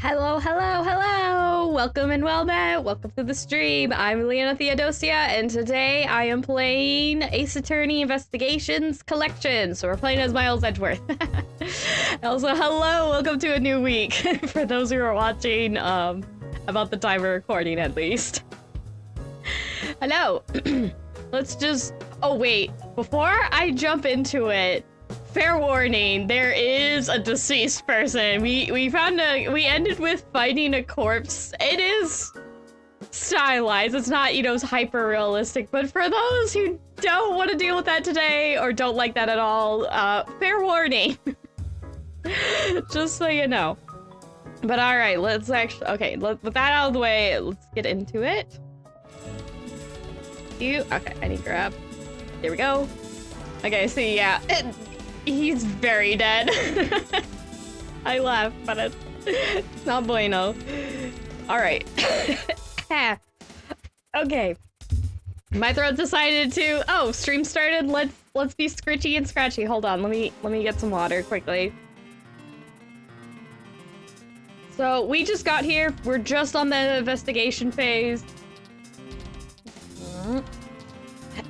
Hello, hello, hello! Welcome and well met. Welcome to the stream. I'm Leona Theodosia, and today I am playing Ace Attorney Investigations Collection. So we're playing as Miles Edgeworth. Also, hello, welcome to a new week. For those who are watching, about the time we're recording at least. Hello. Let's just, oh wait, before I jump into it, fair warning, there is a deceased person. We ended with finding a corpse. It is stylized. It's not, you know, hyper realistic, but for those who don't want to deal with that today or don't like that at all, fair warning. Just so you know. But all right, let's actually, okay, with that out of the way, let's get into it. Okay, I need to grab. There we go. Okay, so yeah. He's very dead. I laugh, but it's not bueno. All right. Okay. My throat decided to. Oh, stream started. Let's be scritchy and scratchy. Hold on. Let me get some water quickly. So we just got here. We're just on the investigation phase.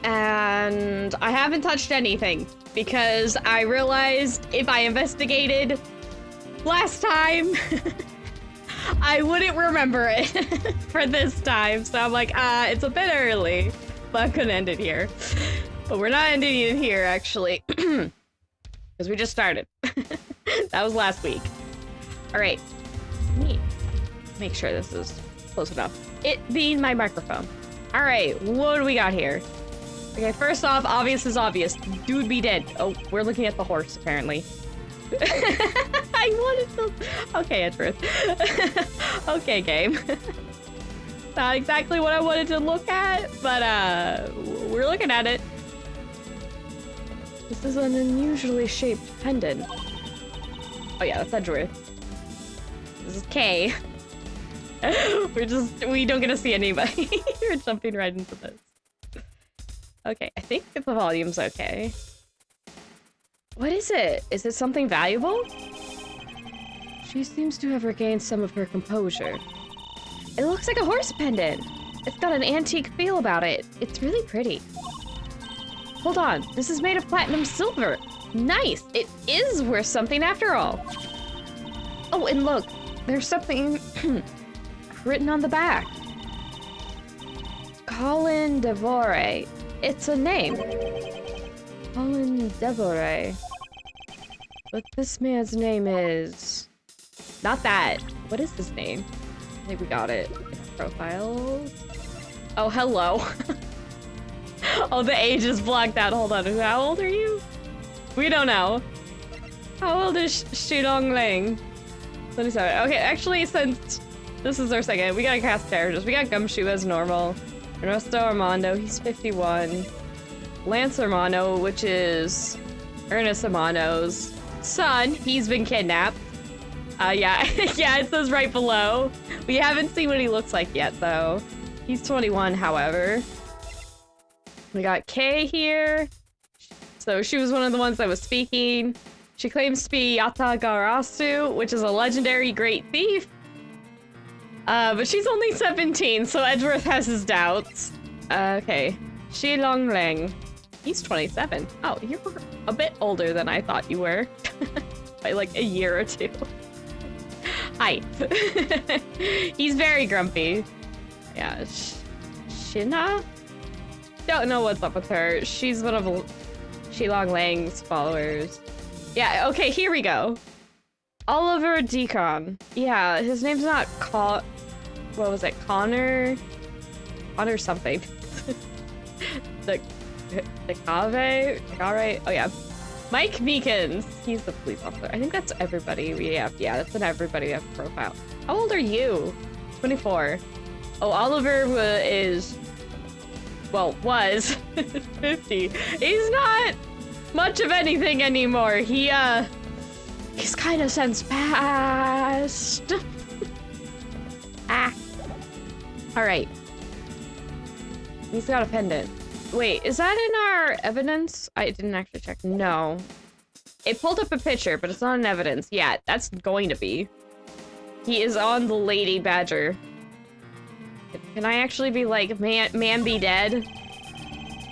And I haven't touched anything because I realized if I investigated last time, I wouldn't remember it for this time. So I'm like, it's a bit early, but I couldn't end it here. But we're not ending it here, actually, because we just started. That was last week. All right, let me make sure this is close enough. It being my microphone. All right, what do we got here? Okay, first off, obvious is obvious. Dude be dead. Oh, we're looking at the horse, apparently. I wanted to... Okay, Edgeworth. Okay, game. Not exactly what I wanted to look at, but, we're looking at it. This is an unusually shaped pendant. Oh yeah, that's Edgeworth. This is K. We don't get to see anybody. We're jumping right into this. Okay, I think the volume's okay. What is it? Is it something valuable? She seems to have regained some of her composure. It looks like a horse pendant. It's got an antique feel about it. It's really pretty. Hold on, this is made of platinum silver. Nice, it is worth something after all. Oh, and look, there's something written on the back. Colin Devore. It's a name. Colin Devore. But this man's name is... Not that. What is his name? I think we got it. Profiles. Oh, hello. Oh, the age is blocked out. Hold on. How old are you? We don't know. How old is Shidong Ling? 27. Okay, actually, since this is our second, we gotta cast characters. We got Gumshoe as normal. Ernesto Armando, he's 51. Lance Armando, which is Ernest Armando's son, he's been kidnapped. Yeah, yeah, it says right below. We haven't seen what he looks like yet, though. He's 21, however. We got Kay here. So she was one of the ones that was speaking. She claims to be Yatagarasu, which is a legendary great thief. But she's only 17, so Edgeworth has his doubts. Okay. Shi Longleng. He's 27. Oh, you're a bit older than I thought you were. By like a year or two. Hi. He's very grumpy. Yeah. Shina? Don't know what's up with her. She's one of Shi Longleng's followers. Yeah, okay, here we go. Oliver Deacon. Yeah, his name's not what was it? Connor something. the Cave? Oh yeah. Mike Meekins. He's the police officer. I think that's everybody we have. Yeah, that's an everybody we have profile. How old are you? 24. Oh, Oliver was 50. He's not much of anything anymore. He's kind of since passed. All right. He's got a pendant. Wait, is that in our evidence? I didn't actually check. No. It pulled up a picture, but it's not in evidence yet. That's going to be. He is on the Lady Badger. Can I actually be like, man be dead?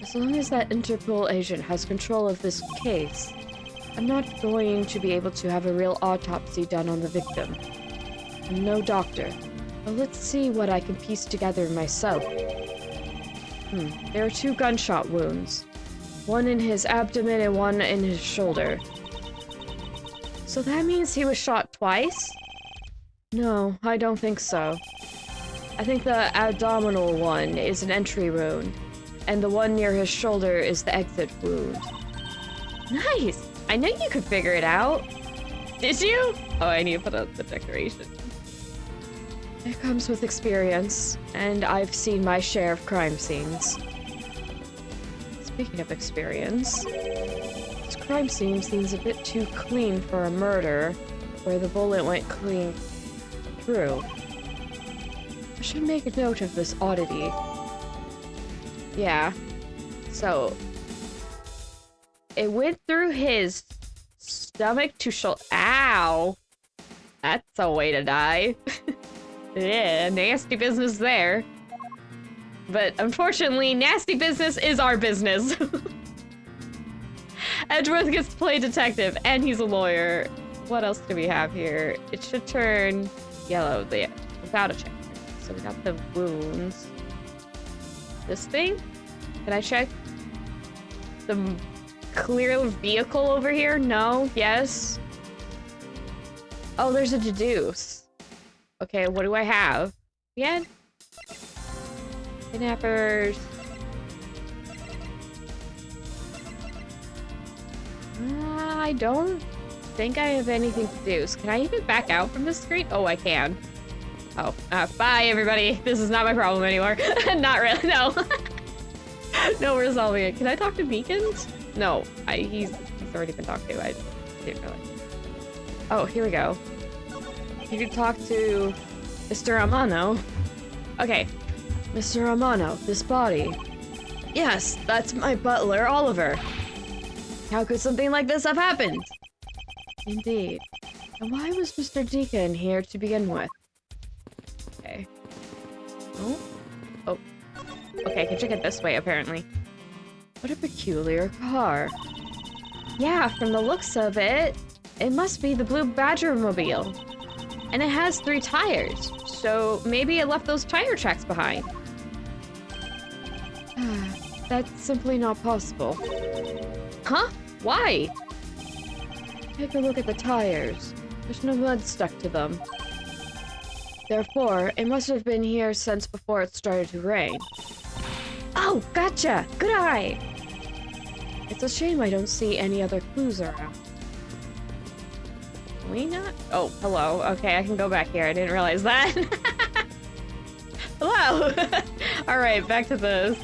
As long as that Interpol agent has control of this case, I'm not going to be able to have a real autopsy done on the victim. I'm no doctor, but let's see what I can piece together myself. There are 2 gunshot wounds. One in his abdomen and one in his shoulder. So that means he was shot twice? No, I don't think so. I think the abdominal one is an entry wound, and the one near his shoulder is the exit wound. Nice! I knew you could figure it out. Did you? Oh, I need to put up the decoration. It comes with experience, and I've seen my share of crime scenes. Speaking of experience, this crime scene seems a bit too clean for a murder, where the bullet went clean through. I should make a note of this oddity. Yeah. So, it went through his stomach to shoulder. Ow! That's a way to die. Yeah, nasty business there. But unfortunately, nasty business is our business. Edgeworth gets to play detective, and he's a lawyer. What else do we have here? It should turn yellow there, without a check. So we got the wounds. This thing? Can I check the clear vehicle over here? No? Yes? Oh, there's a deduce. Okay, what do I have? Again? Kidnappers. I don't think I have anything to do. So can I even back out from this screen? Oh, I can. Oh, bye everybody. This is not my problem anymore. Not really, no. No, we're resolving it. Can I talk to Beacons? No, he's already been talked to. I didn't realize. Oh, here we go. You can talk to Mr. Amano. Okay. Mr. Amano, this body. Yes, that's my butler, Oliver. How could something like this have happened? Indeed. And why was Mr. Deacon here to begin with? Okay. Oh. Oh. Okay, I can check it this way, apparently. What a peculiar car. Yeah, from the looks of it, it must be the Blue Badger mobile. And it has 3 tires, so maybe it left those tire tracks behind. That's simply not possible. Huh? Why? Take a look at the tires. There's no mud stuck to them. Therefore, it must have been here since before it started to rain. Oh, gotcha! Good eye! It's a shame I don't see any other clues around. Can we not? Oh, hello. Okay, I can go back here. I didn't realize that. Hello! Alright, back to this.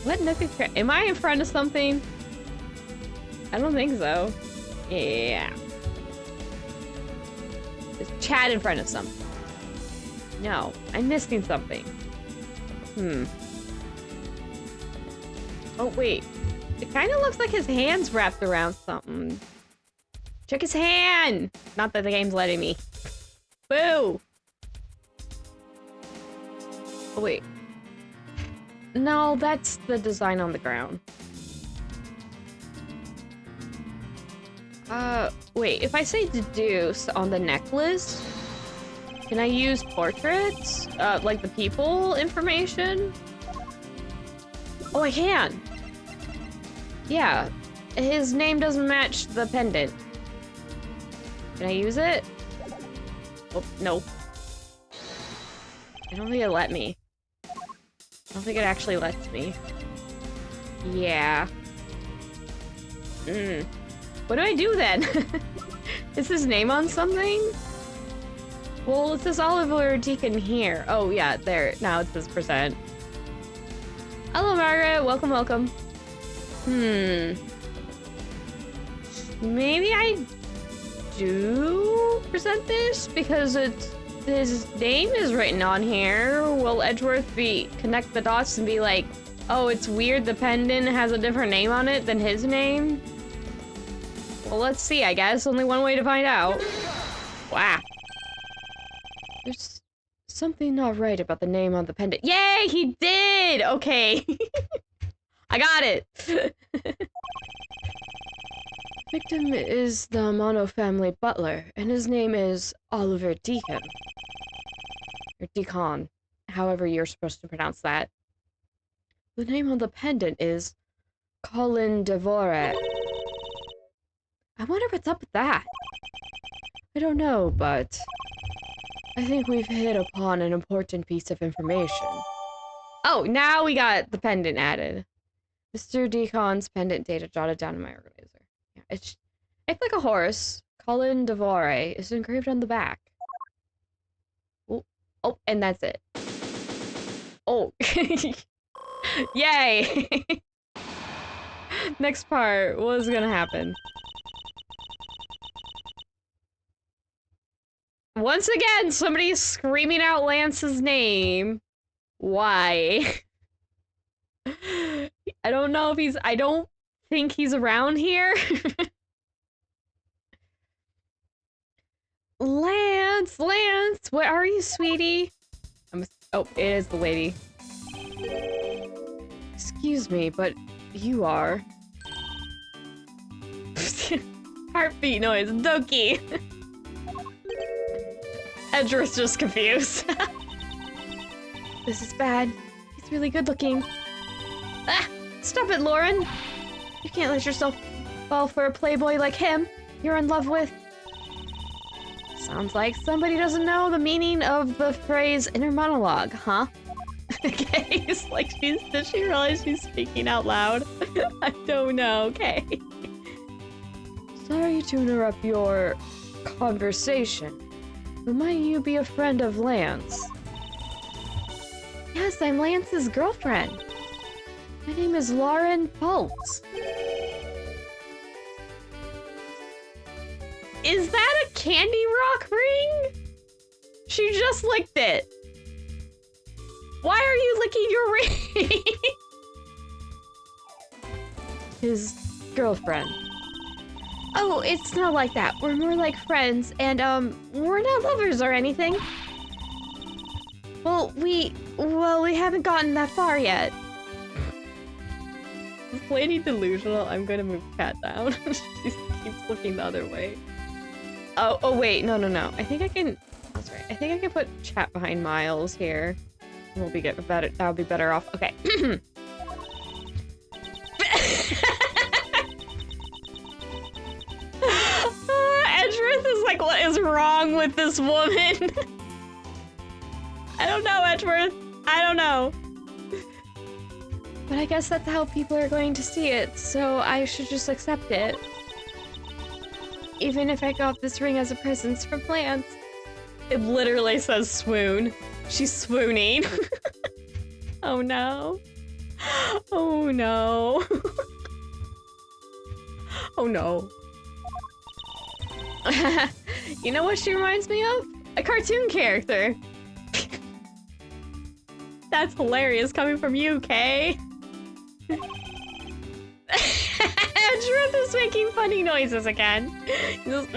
What nook and cranny? Am I in front of something? I don't think so. Yeah. Just chat in front of something. No, I'm missing something. Oh, wait. It kind of looks like his hand's wrapped around something. Check his hand! Not that the game's letting me. Boo! Oh, wait. No, that's the design on the ground. Wait, if I say deduce on the necklace, can I use portraits? Like the people information? Oh, I can! Yeah, his name doesn't match the pendant. Can I use it? Oh, no. I don't think it let me. I don't think it actually lets me. Yeah. What do I do then? Is his name on something? Well, it says Oliver Deacon here. Oh, yeah, there. Now it says present. Hello, Margaret. Welcome, welcome. Maybe I do present this because his name is written on here. Will Edgeworth connect the dots and be like, oh, it's weird the pendant has a different name on it than his name? Well, let's see, I guess. Only one way to find out. Wow. There's something not right about the name on the pendant. Yay, he did! Okay. I got it. Victim is the Mono family butler, and his name is Oliver Deacon. Or Deacon, however you're supposed to pronounce that. The name on the pendant is Colin Devore. I wonder what's up with that. I don't know, but I think we've hit upon an important piece of information. Oh, now we got the pendant added. Mr. Deacon's pendant data jotted down in my organizer. Yeah, it's like a horse. Colin Devore is engraved on the back. Oh, and that's it. Oh. Yay! Next part, what's gonna happen? Once again, somebody's screaming out Lance's name. Why? I don't know if I don't think he's around here. Lance, where are you, sweetie? Oh, it is the lady. Excuse me, but you are... Heartbeat noise, Doki! Edgeworth's just confused. This is bad. He's really good looking. Ah! Stop it, Lauren! You can't let yourself fall for a playboy like him you're in love with. Sounds like somebody doesn't know the meaning of the phrase inner monologue, huh? Okay, he's like, did she realize she's speaking out loud? I don't know, okay. Sorry to interrupt your conversation, but might you be a friend of Lance? Yes, I'm Lance's girlfriend. My name is Lauren Pultz. Is that a Candy Rock ring? She just licked it. Why are you licking your ring? His girlfriend. Oh, it's not like that. We're more like friends, and we're not lovers or anything. Well, we haven't gotten that far yet. Is lady delusional? I'm gonna move cat down. She keeps looking the other way. Oh wait, no. I think I can. That's right. I think I can put chat behind Miles here. We'll be get better. That'll be better off. Okay. Edgeworth is like, what is wrong with this woman? I don't know, Edgeworth. I don't know. But I guess that's how people are going to see it, so I should just accept it. Even if I got this ring as a present from Lance. It literally says swoon. She's swooning. Oh no. Oh no. Oh no. You know what she reminds me of? A cartoon character. That's hilarious coming from you, Kay. Edgeworth is making funny noises again. Just,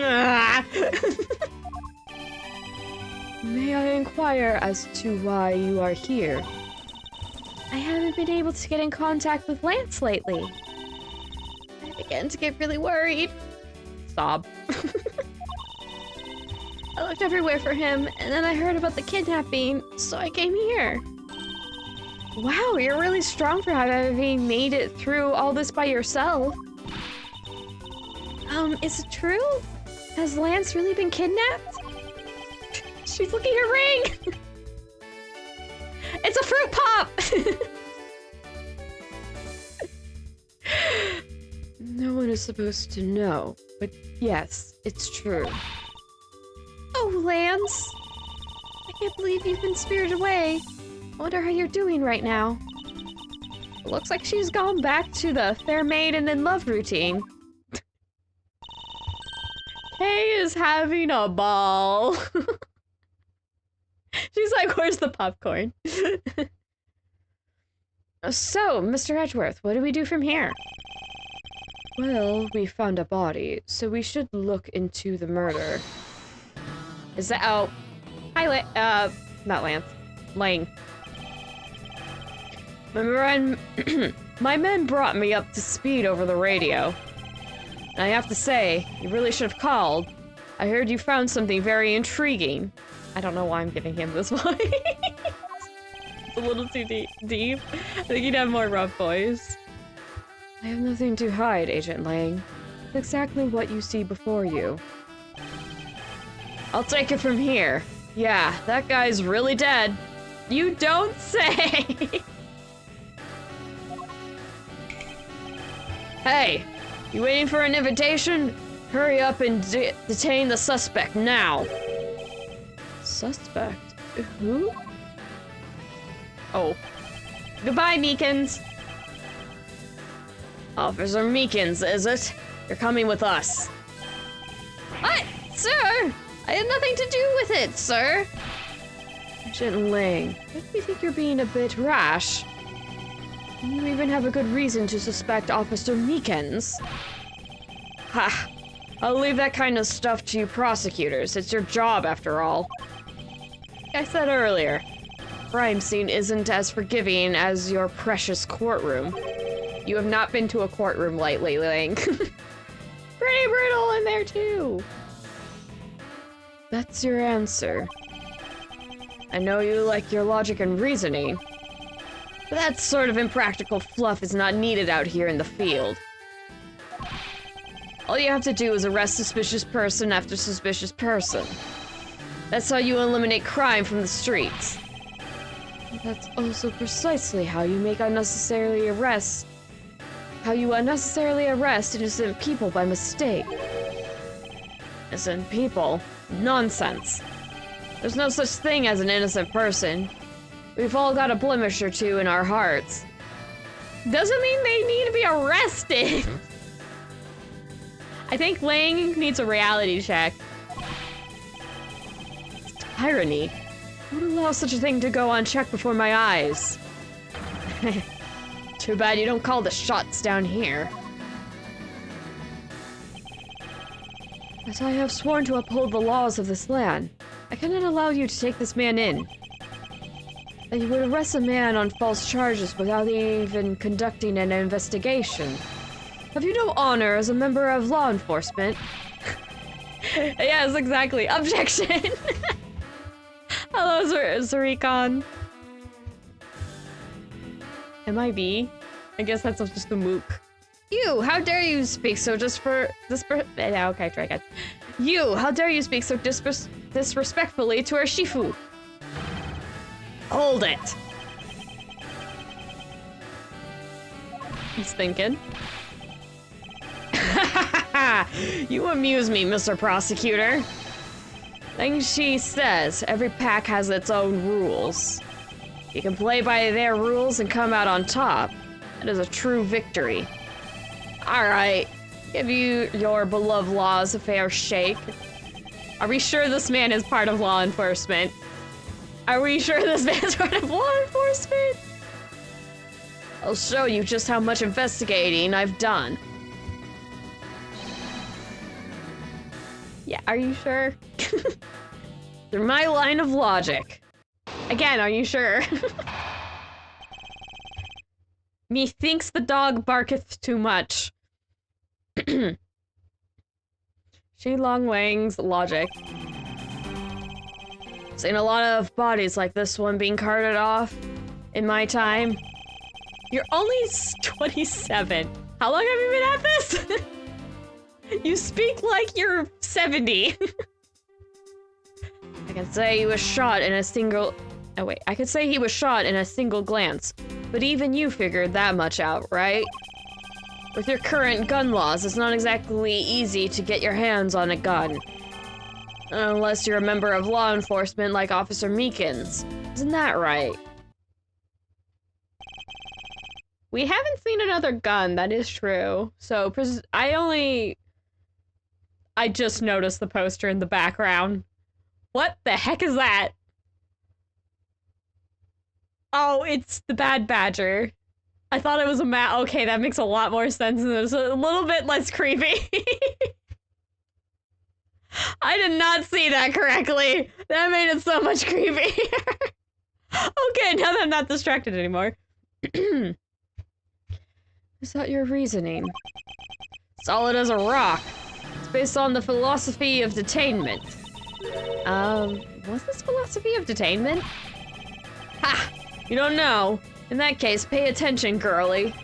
May I inquire as to why you are here? I haven't been able to get in contact with Lance lately. I began to get really worried. Sob. I looked everywhere for him, and then I heard about the kidnapping, so I came here. Wow, you're really strong for having made it through all this by yourself. Is it true? Has Lance really been kidnapped? She's looking at her ring! It's a fruit pop! No one is supposed to know, but yes, it's true. Oh, Lance! I can't believe you've been spirited away. I wonder how you're doing right now. It looks like she's gone back to the fair maiden in love routine. Kay is having a ball. She's like, where's the popcorn? So, Mr. Edgeworth, what do we do from here? Well, we found a body, so we should look into the murder. Is that— oh. Hi, not Lance. Lang. My men brought me up to speed over the radio. And I have to say, you really should have called. I heard you found something very intriguing. I don't know why I'm giving him this voice. It's a little too deep. I think he'd have more rough voice. I have nothing to hide, Agent Lang. It's exactly what you see before you. I'll take it from here. Yeah, that guy's really dead. You don't say! Hey, you waiting for an invitation? Hurry up and detain the suspect now. Suspect? Who? Oh. Goodbye, Meekins. Officer Meekins, is it? You're coming with us. What? Sir! I had nothing to do with it, sir! Agent Lang, don't you think you're being a bit rash? You even have a good reason to suspect Officer Meekins. Ha! I'll leave that kind of stuff to you prosecutors. It's your job, after all. Like I said earlier, crime scene isn't as forgiving as your precious courtroom. You have not been to a courtroom lately, Lang. Pretty brutal in there, too. That's your answer. I know you like your logic and reasoning, but that sort of impractical fluff is not needed out here in the field. All you have to do is arrest suspicious person after suspicious person. That's how you eliminate crime from the streets. That's also precisely how you make unnecessarily arrest. How you unnecessarily arrest innocent people by mistake. Innocent people? Nonsense. There's no such thing as an innocent person. We've all got a blemish or two in our hearts. Doesn't mean they need to be arrested. I think Lang needs a reality check. It's tyranny. Who would allow such a thing to go unchecked before my eyes? Too bad you don't call the shots down here. But I have sworn to uphold the laws of this land. I cannot allow you to take this man in. And you would arrest a man on false charges without even conducting an investigation. Have you no honor as a member of law enforcement? Yes, exactly. Objection! Hello, Zurikon. MIB? I guess that's just a mook. You, how dare you speak so yeah, okay, try again. You, how dare you speak so disrespectfully to our Shifu? Hold it! He's thinking. You amuse me, Mr. Prosecutor. Like she says, every pack has its own rules. You can play by their rules and come out on top. That is a true victory. Alright, Give you your beloved laws a fair shake. Are we sure this man is part of law enforcement? Are we sure this man's part of law enforcement? I'll show you just how much investigating I've done. Yeah, are you sure? Through my line of logic. Again, are you sure? Methinks the dog barketh too much. She long wings logic. Seen a lot of bodies like this one being carted off in my time. You're only 27. How long have you been at this? You speak like you're 70. I can say he was shot in a single... Oh wait, I could say he was shot in a single glance. But even you figured that much out, right? With your current gun laws, it's not exactly easy to get your hands on a gun. Unless you're a member of law enforcement like Officer Meekins. Isn't that right? We haven't seen another gun, that is true. So, I just noticed the poster in the background. What the heck is that? Oh, it's the Bad Badger. I thought it was a okay, that makes a lot more sense and it's a little bit less creepy. I did not see that correctly. That made it so much creepier. Okay, now that I'm not distracted anymore. Is that your reasoning? Solid as a rock. It's based on the philosophy of detainment. What's this philosophy of detainment? Ha! You don't know? In that case, pay attention, girly.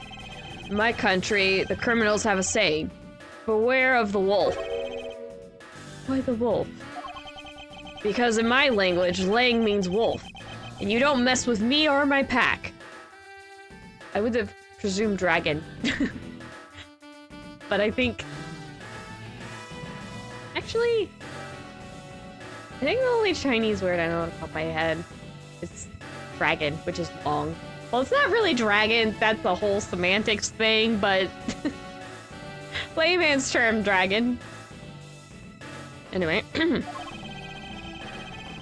In my country, the criminals have a saying. Beware of the wolf. Why the wolf? Because in my language, lang means wolf. And you don't mess with me or my pack. I would have presumed dragon. But I think... Actually... I think the only Chinese word I know off the top of my head is dragon, which is long. Well, it's not really dragon, that's a whole semantics thing, but... layman's term, dragon. Anyway.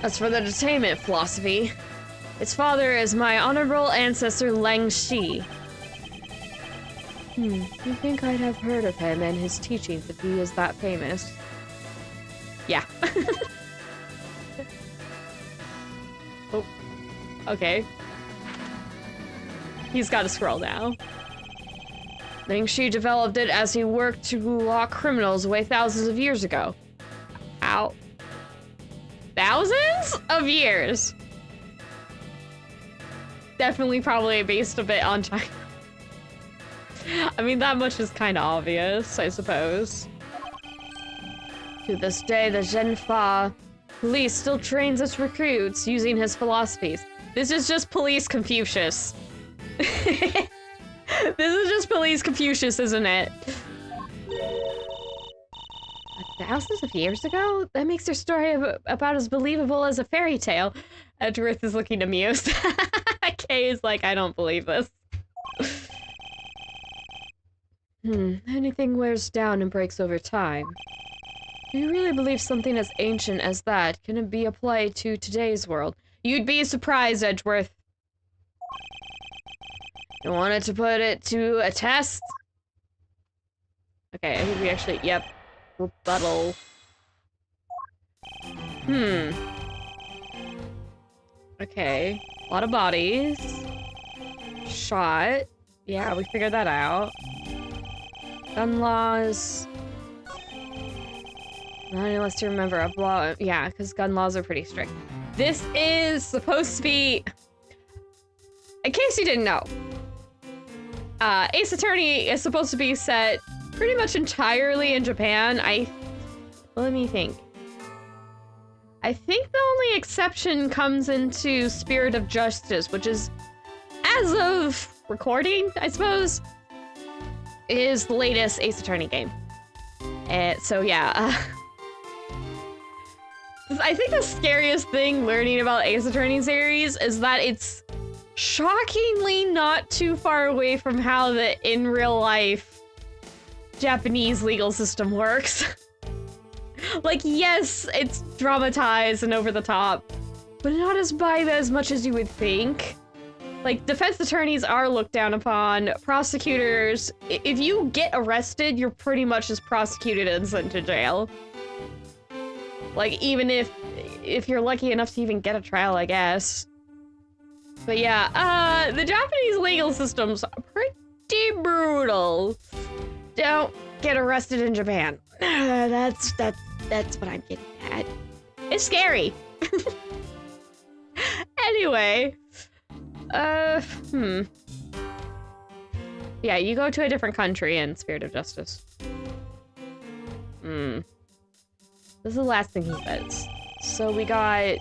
As for the detainment philosophy, its father is my honorable ancestor Lang Shi. You think I'd have heard of him and his teachings if he is that famous? Yeah. Oh. Okay. He's got to scroll now. Lang Shi developed it as he worked to lock criminals away thousands of years ago. Ow. Thousands of years? Definitely probably based a bit on China. I mean, that much is kind of obvious, I suppose. To this day, the Zhenfa police still trains its recruits using his philosophies. This is just police Confucius. This is just police Confucius, isn't it? Thousands of years ago? That makes their story about as believable as a fairy tale. Edgeworth is looking amused. Kay is like, I don't believe this. Anything wears down and breaks over time. Do you really believe something as ancient as that can be applied to today's world? You'd be surprised, Edgeworth. You wanted to put it to a test? Okay, I think we actually, yep. Rebuttal. Okay. A lot of bodies. Shot. Yeah, we figured that out. Gun laws. Not unless to remember a law. Yeah, because gun laws are pretty strict. This is supposed to be... In case you didn't know. Ace Attorney is supposed to be set pretty much entirely in Japan. Let me think. I think the only exception comes into Spirit of Justice, which is, as of recording, I suppose, is the latest Ace Attorney game. So yeah, I think the scariest thing learning about Ace Attorney series is that it's shockingly not too far away from how the in real life Japanese legal system works. Like, yes, it's dramatized and over the top, but not as much as you would think. Like, defense attorneys are looked down upon. Prosecutors, if you get arrested, you're pretty much just prosecuted and sent to jail. Like, even if you're lucky enough to even get a trial, I guess. But yeah, the Japanese legal system's pretty brutal. Don't get arrested in Japan. That's what I'm getting at. It's scary. Anyway, yeah, you go to a different country in Spirit of Justice. This is the last thing he says. So we got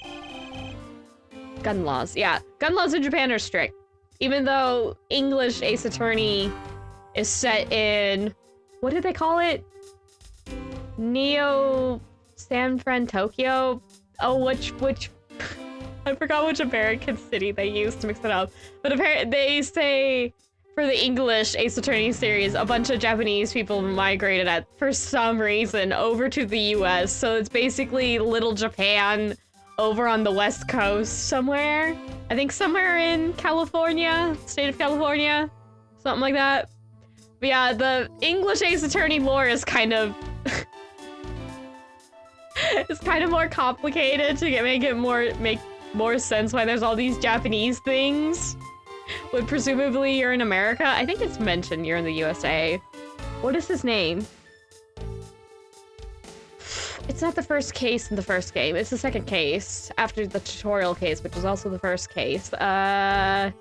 gun laws. Yeah, gun laws in Japan are strict. Even though English Ace Attorney is set in, what did they call it? Neo San Fran Tokyo? Oh, which I forgot which American city they used to mix it up. But apparently they say for the English Ace Attorney series, a bunch of Japanese people migrated for some reason over to the US. So it's basically Little Japan over on the West Coast somewhere. I think somewhere in California, state of California, something like that. But yeah, the English Ace Attorney lore is kind of it's kind of more complicated to make more sense why there's all these Japanese things. When presumably you're in America. I think it's mentioned you're in the USA. What is his name? It's not the first case in the first game. It's the second case after the tutorial case, which is also the first case. Red,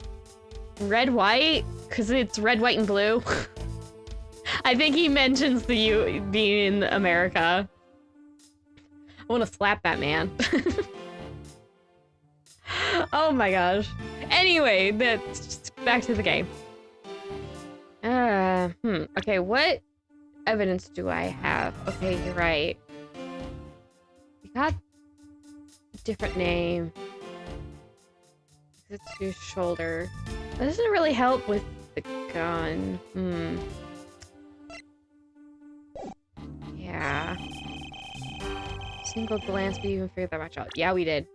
white? Because it's red, white, and blue. I think he mentions the being in America. I want to slap that man. Oh my gosh. Anyway, that's back to the game. Okay, what evidence do I have? Okay, you're right. We got a different name. It's your shoulder. That doesn't really help with the gun. Yeah. Single glance, we even figured that much out. Yeah, we did.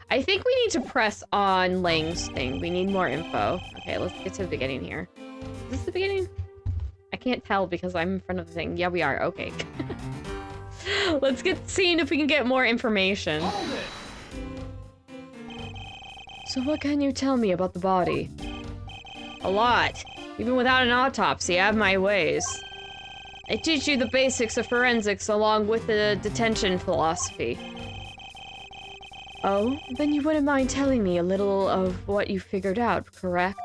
I think we need to press on Lang's thing. We need more info. Okay, let's get to the beginning here. Is this the beginning? I can't tell because I'm in front of the thing. Yeah, we are. Okay. Let's get seeing if we can get more information. So what can you tell me about the body? A lot. Even without an autopsy, I have my ways. I teach you the basics of forensics along with the detention philosophy. Oh, then you wouldn't mind telling me a little of what you figured out, correct?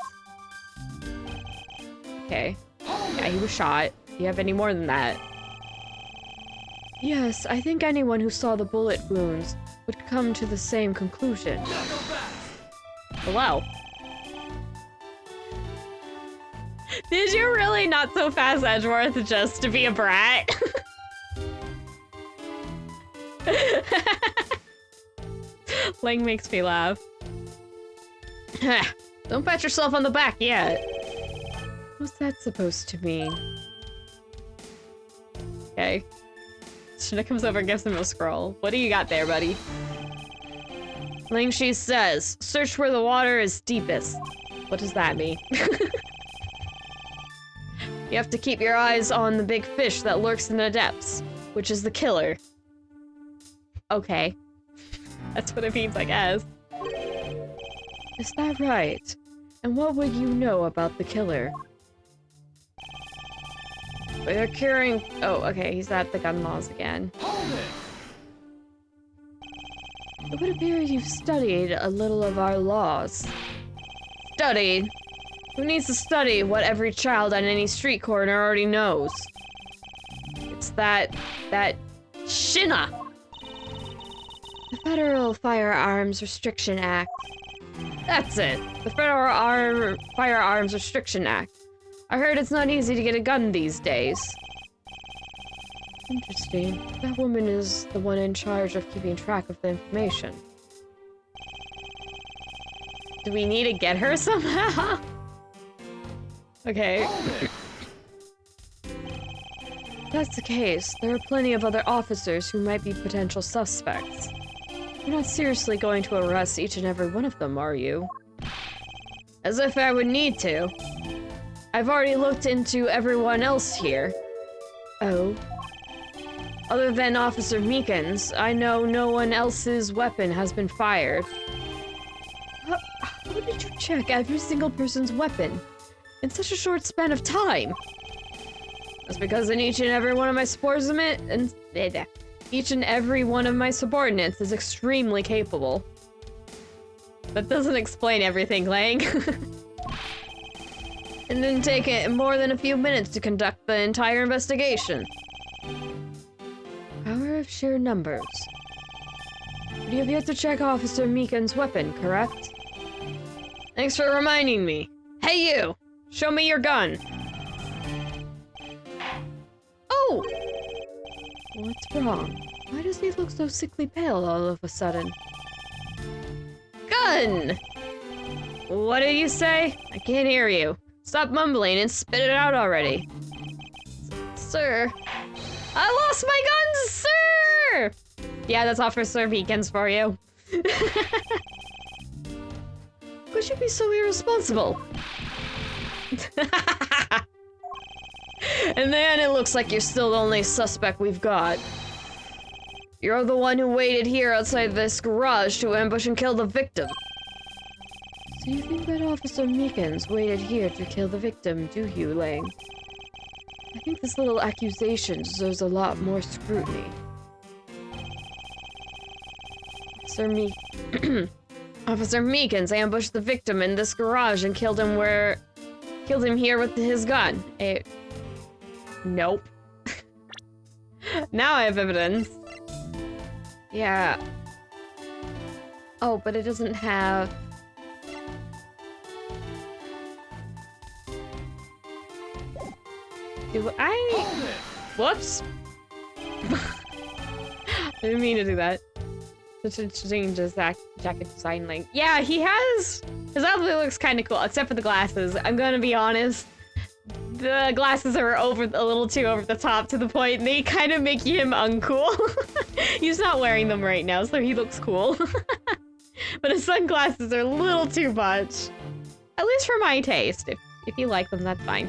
Okay. Yeah, he was shot. Do you have any more than that? Yes, I think anyone who saw the bullet wounds would come to the same conclusion. Hello. Did you really not so fast Edgeworth just to be a brat? Lang makes me laugh. Don't pat yourself on the back yet. What's that supposed to mean? Okay. Shina comes over and gives him a scroll. What do you got there, buddy? Langshi says, search where the water is deepest. What does that mean? You have to keep your eyes on the big fish that lurks in the depths, which is the killer. Okay. That's what it means, I guess. Is that right? And what would you know about the killer? They're curing... Oh, okay, he's at the gun laws again. It would appear you've studied a little of our laws. Studied? Who needs to study what every child on any street corner already knows? It's that Shina! The Federal Firearms Restriction Act. That's it. The Federal Firearms Restriction Act. I heard it's not easy to get a gun these days. Interesting. That woman is the one in charge of keeping track of the information. Do we need to get her somehow? Okay. If that's the case, there are plenty of other officers who might be potential suspects. You're not seriously going to arrest each and every one of them, are you? As if I would need to. I've already looked into everyone else here. Oh? Other than Officer Meekins, I know no one else's weapon has been fired. How did you check every single person's weapon in such a short span of time? That's because in each and every one of my subordinates is extremely capable. That doesn't explain everything, Lang. It didn't take it more than a few minutes to conduct the entire investigation. Power of sheer numbers. But you have yet to check Officer Meekin's weapon, correct? Thanks for reminding me. Hey you! Show me your gun! Oh! What's wrong? Why does he look so sickly pale all of a sudden? Gun! What did you say? I can't hear you. Stop mumbling and spit it out already. Sir. I lost my guns, sir! Yeah, that's Officer Meekins for you. Could you be so irresponsible? And then it looks like you're still the only suspect we've got. You're the one who waited here outside this garage to ambush and kill the victim. So you think that Officer Meekins waited here to kill the victim, do you, Lang? I think this little accusation deserves a lot more scrutiny. Officer Meekins ambushed the victim in this garage and killed him here with his gun. Nope. Now I have evidence. Yeah. Oh, but it doesn't have... Do I... Whoops. I didn't mean to do that. Just change his jacket design link. Yeah, he has... His outfit looks kind of cool, except for the glasses. I'm gonna be honest. The glasses are a little too over the top to the point they kind of make him uncool. He's not wearing them right now, so he looks cool. But his sunglasses are a little too much. At least for my taste. If you like them, that's fine.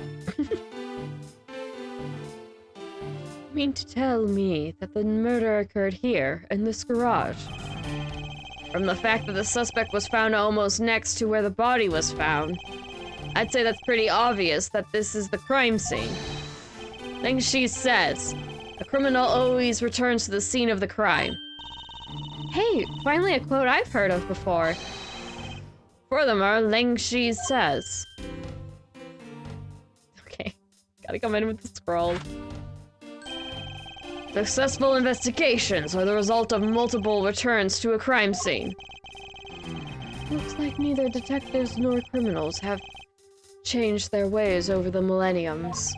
You mean to tell me that the murder occurred here, in this garage? From the fact that the suspect was found almost next to where the body was found, I'd say that's pretty obvious that this is the crime scene. Leng Shi says, the criminal always returns to the scene of the crime. Hey, finally a quote I've heard of before. Furthermore, Leng Shi says. Okay, gotta come in with the scroll. Successful investigations are the result of multiple returns to a crime scene. Looks like neither detectives nor criminals have changed their ways over the millenniums.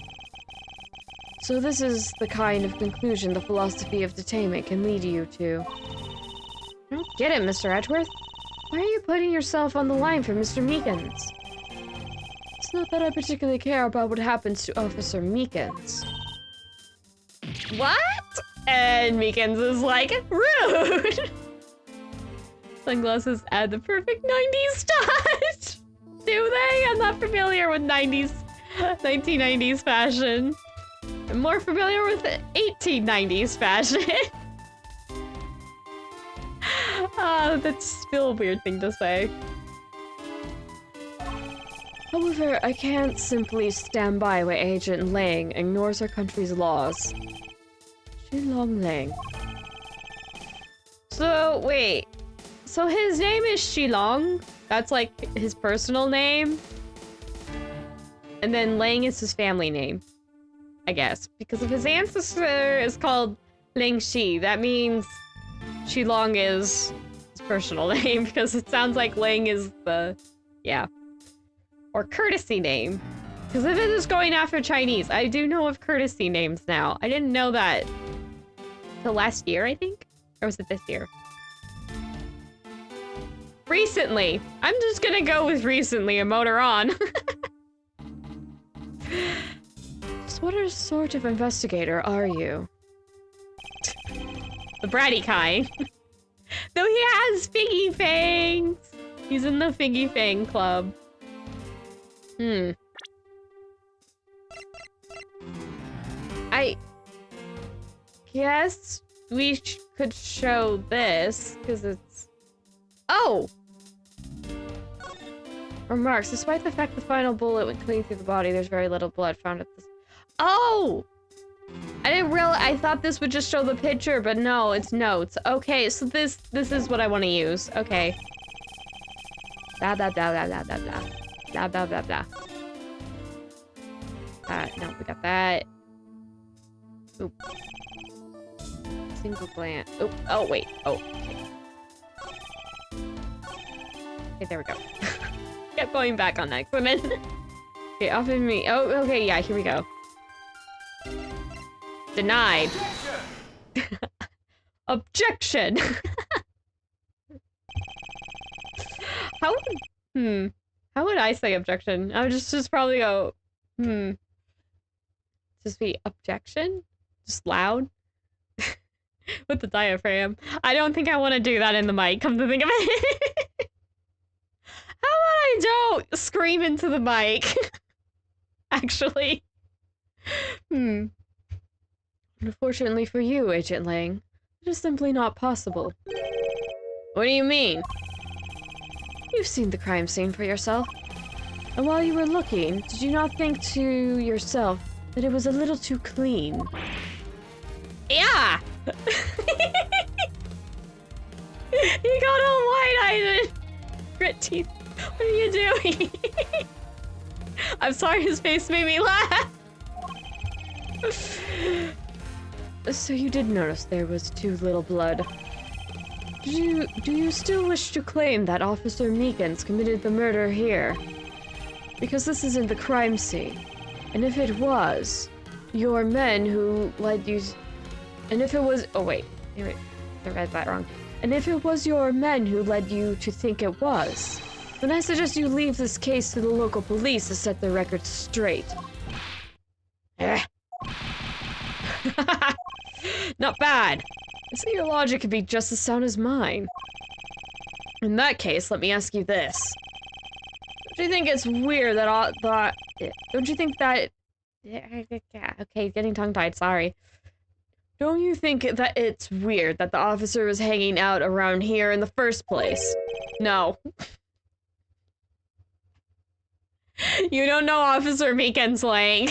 So this is the kind of conclusion the philosophy of detainment can lead you to. I don't get it, Mr. Edgeworth. Why are you putting yourself on the line for Mr. Meekins? It's not that I particularly care about what happens to Officer Meekins. What? And Meekins is like, rude! Sunglasses add the perfect 90s touch! Do they? I'm not familiar with 1990s fashion. I'm more familiar with 1890s fashion. That's still a weird thing to say. However, I can't simply stand by while Agent Lang ignores our country's laws. Shilong Lang. So, wait. So his name is Shilong? That's like his personal name? And then Lang is his family name. I guess. Because if his ancestor is called Lang Shi, that means Shilong is his personal name, because it sounds like Lang is the... yeah. Or courtesy name. Because if it is going after Chinese, I do know of courtesy names now. I didn't know that till last year, I think? Or was it this year? Recently. I'm just gonna go with recently and motor on. What sort of investigator are you? The bratty kind. Though he has Figgy Fangs! He's in the Figgy Fang Club. I guess we could show this, because it's... Oh! Remarks, despite the fact the final bullet went clean through the body, there's very little blood found at this... Oh! I didn't realize, I thought this would just show the picture, but no, it's notes. Okay, so this is what I want to use. Okay. Blah, blah, blah, blah, blah, blah, blah. Blah, blah, blah, blah. No, we got that. Oop. Single glance. Oop. Oh, wait. Oh. Okay, there we go. Kept going back on accident. Okay, off of me. Oh, okay, yeah, here we go. Denied. Objection. How would I say objection? I would just probably go, Just be objection? Just loud? With the diaphragm. I don't think I want to do that in the mic, come to think of it. How about I don't scream into the mic? Actually. Unfortunately for you, Agent Lang, it is simply not possible. What do you mean? You've seen the crime scene for yourself. And while you were looking, did you not think to yourself that it was a little too clean? Yeah! You got all wide-eyed and grit teeth. What are you doing? I'm sorry, his face made me laugh. So you did notice there was too little blood. Do you still wish to claim that Officer Meekins committed the murder here? Because this isn't the crime scene. And if it was, your men who led you... And if it was... Oh wait, I read that wrong. And if it was your men who led you to think it was, then I suggest you leave this case to the local police to set the record straight. Not bad. I see your logic could be just as sound as mine. In that case, let me ask you this. Don't you think it's weird that don't you think that... Okay, getting tongue-tied, sorry. Don't you think that it's weird that the officer was hanging out around here in the first place? No. You don't know Officer Meekins Lang.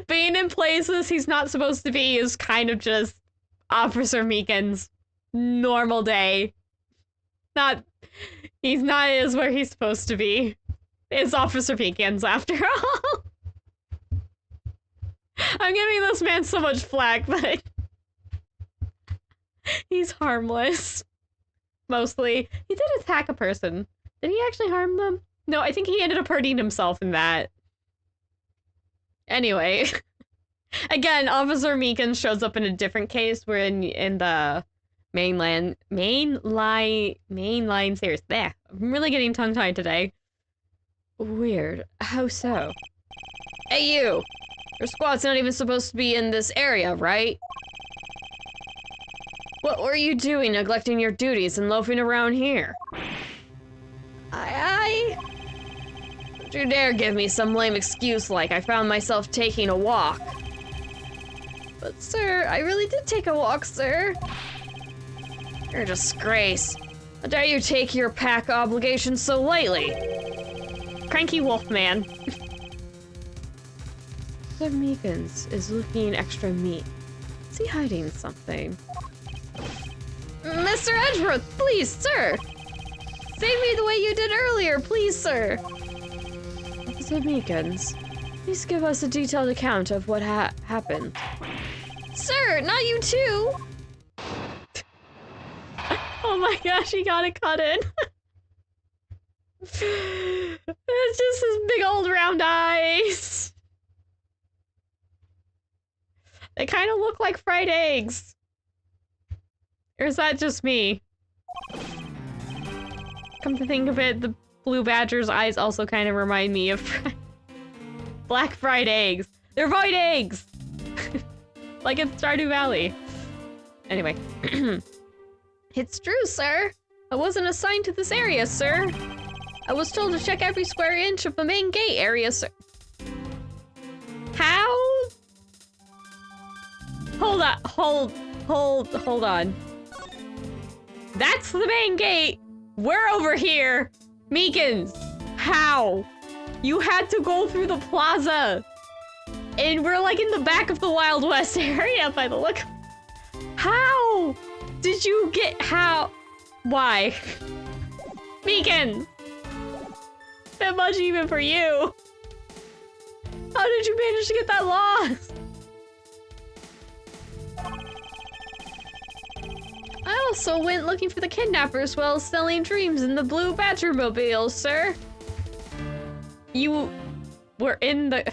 Being in places he's not supposed to be is kind of just Officer Meekins' normal day. He's not is where he's supposed to be. It's Officer Meekins after all. I'm giving this man so much flack, but he's harmless. Mostly. He did attack a person. Did he actually harm them? No, I think he ended up hurting himself in that. Anyway. Again, Officer Meekins shows up in a different case. We're in the mainline series. There. I'm really getting tongue-tied today. Weird. How so? Hey, you! Your squad's not even supposed to be in this area, right? What were you doing neglecting your duties and loafing around here? Don't you dare give me some lame excuse like I found myself taking a walk. But sir, I really did take a walk, sir. You're a disgrace. How dare you take your pack obligations so lightly? Cranky wolf man. Sir Meekins is looking extra mean. Is he hiding something? Mr. Edgeworth, please, sir! Save me the way you did earlier, please, sir! Sir Meekins, please give us a detailed account of what happened. Sir, not you too! Oh my gosh, he got it cut in. It's just his big old round eyes. They kind of look like fried eggs. Or is that just me? Come to think of it, the blue badger's eyes also kind of remind me of black fried eggs. They're void eggs! Like in Stardew Valley. Anyway. It's true, sir. I wasn't assigned to this area, sir. I was told to check every square inch of the main gate area, sir. How? Hold on, hold on. That's the main gate. We're over here. Meekins, how? You had to go through the plaza. And we're like in the back of the Wild West area by the look. How? Did you get, how? Why? Meekins. That much even for you. How did you manage to get that lost? I also went looking for the kidnappers while selling dreams in the Blue Badger mobile, sir. You were in the...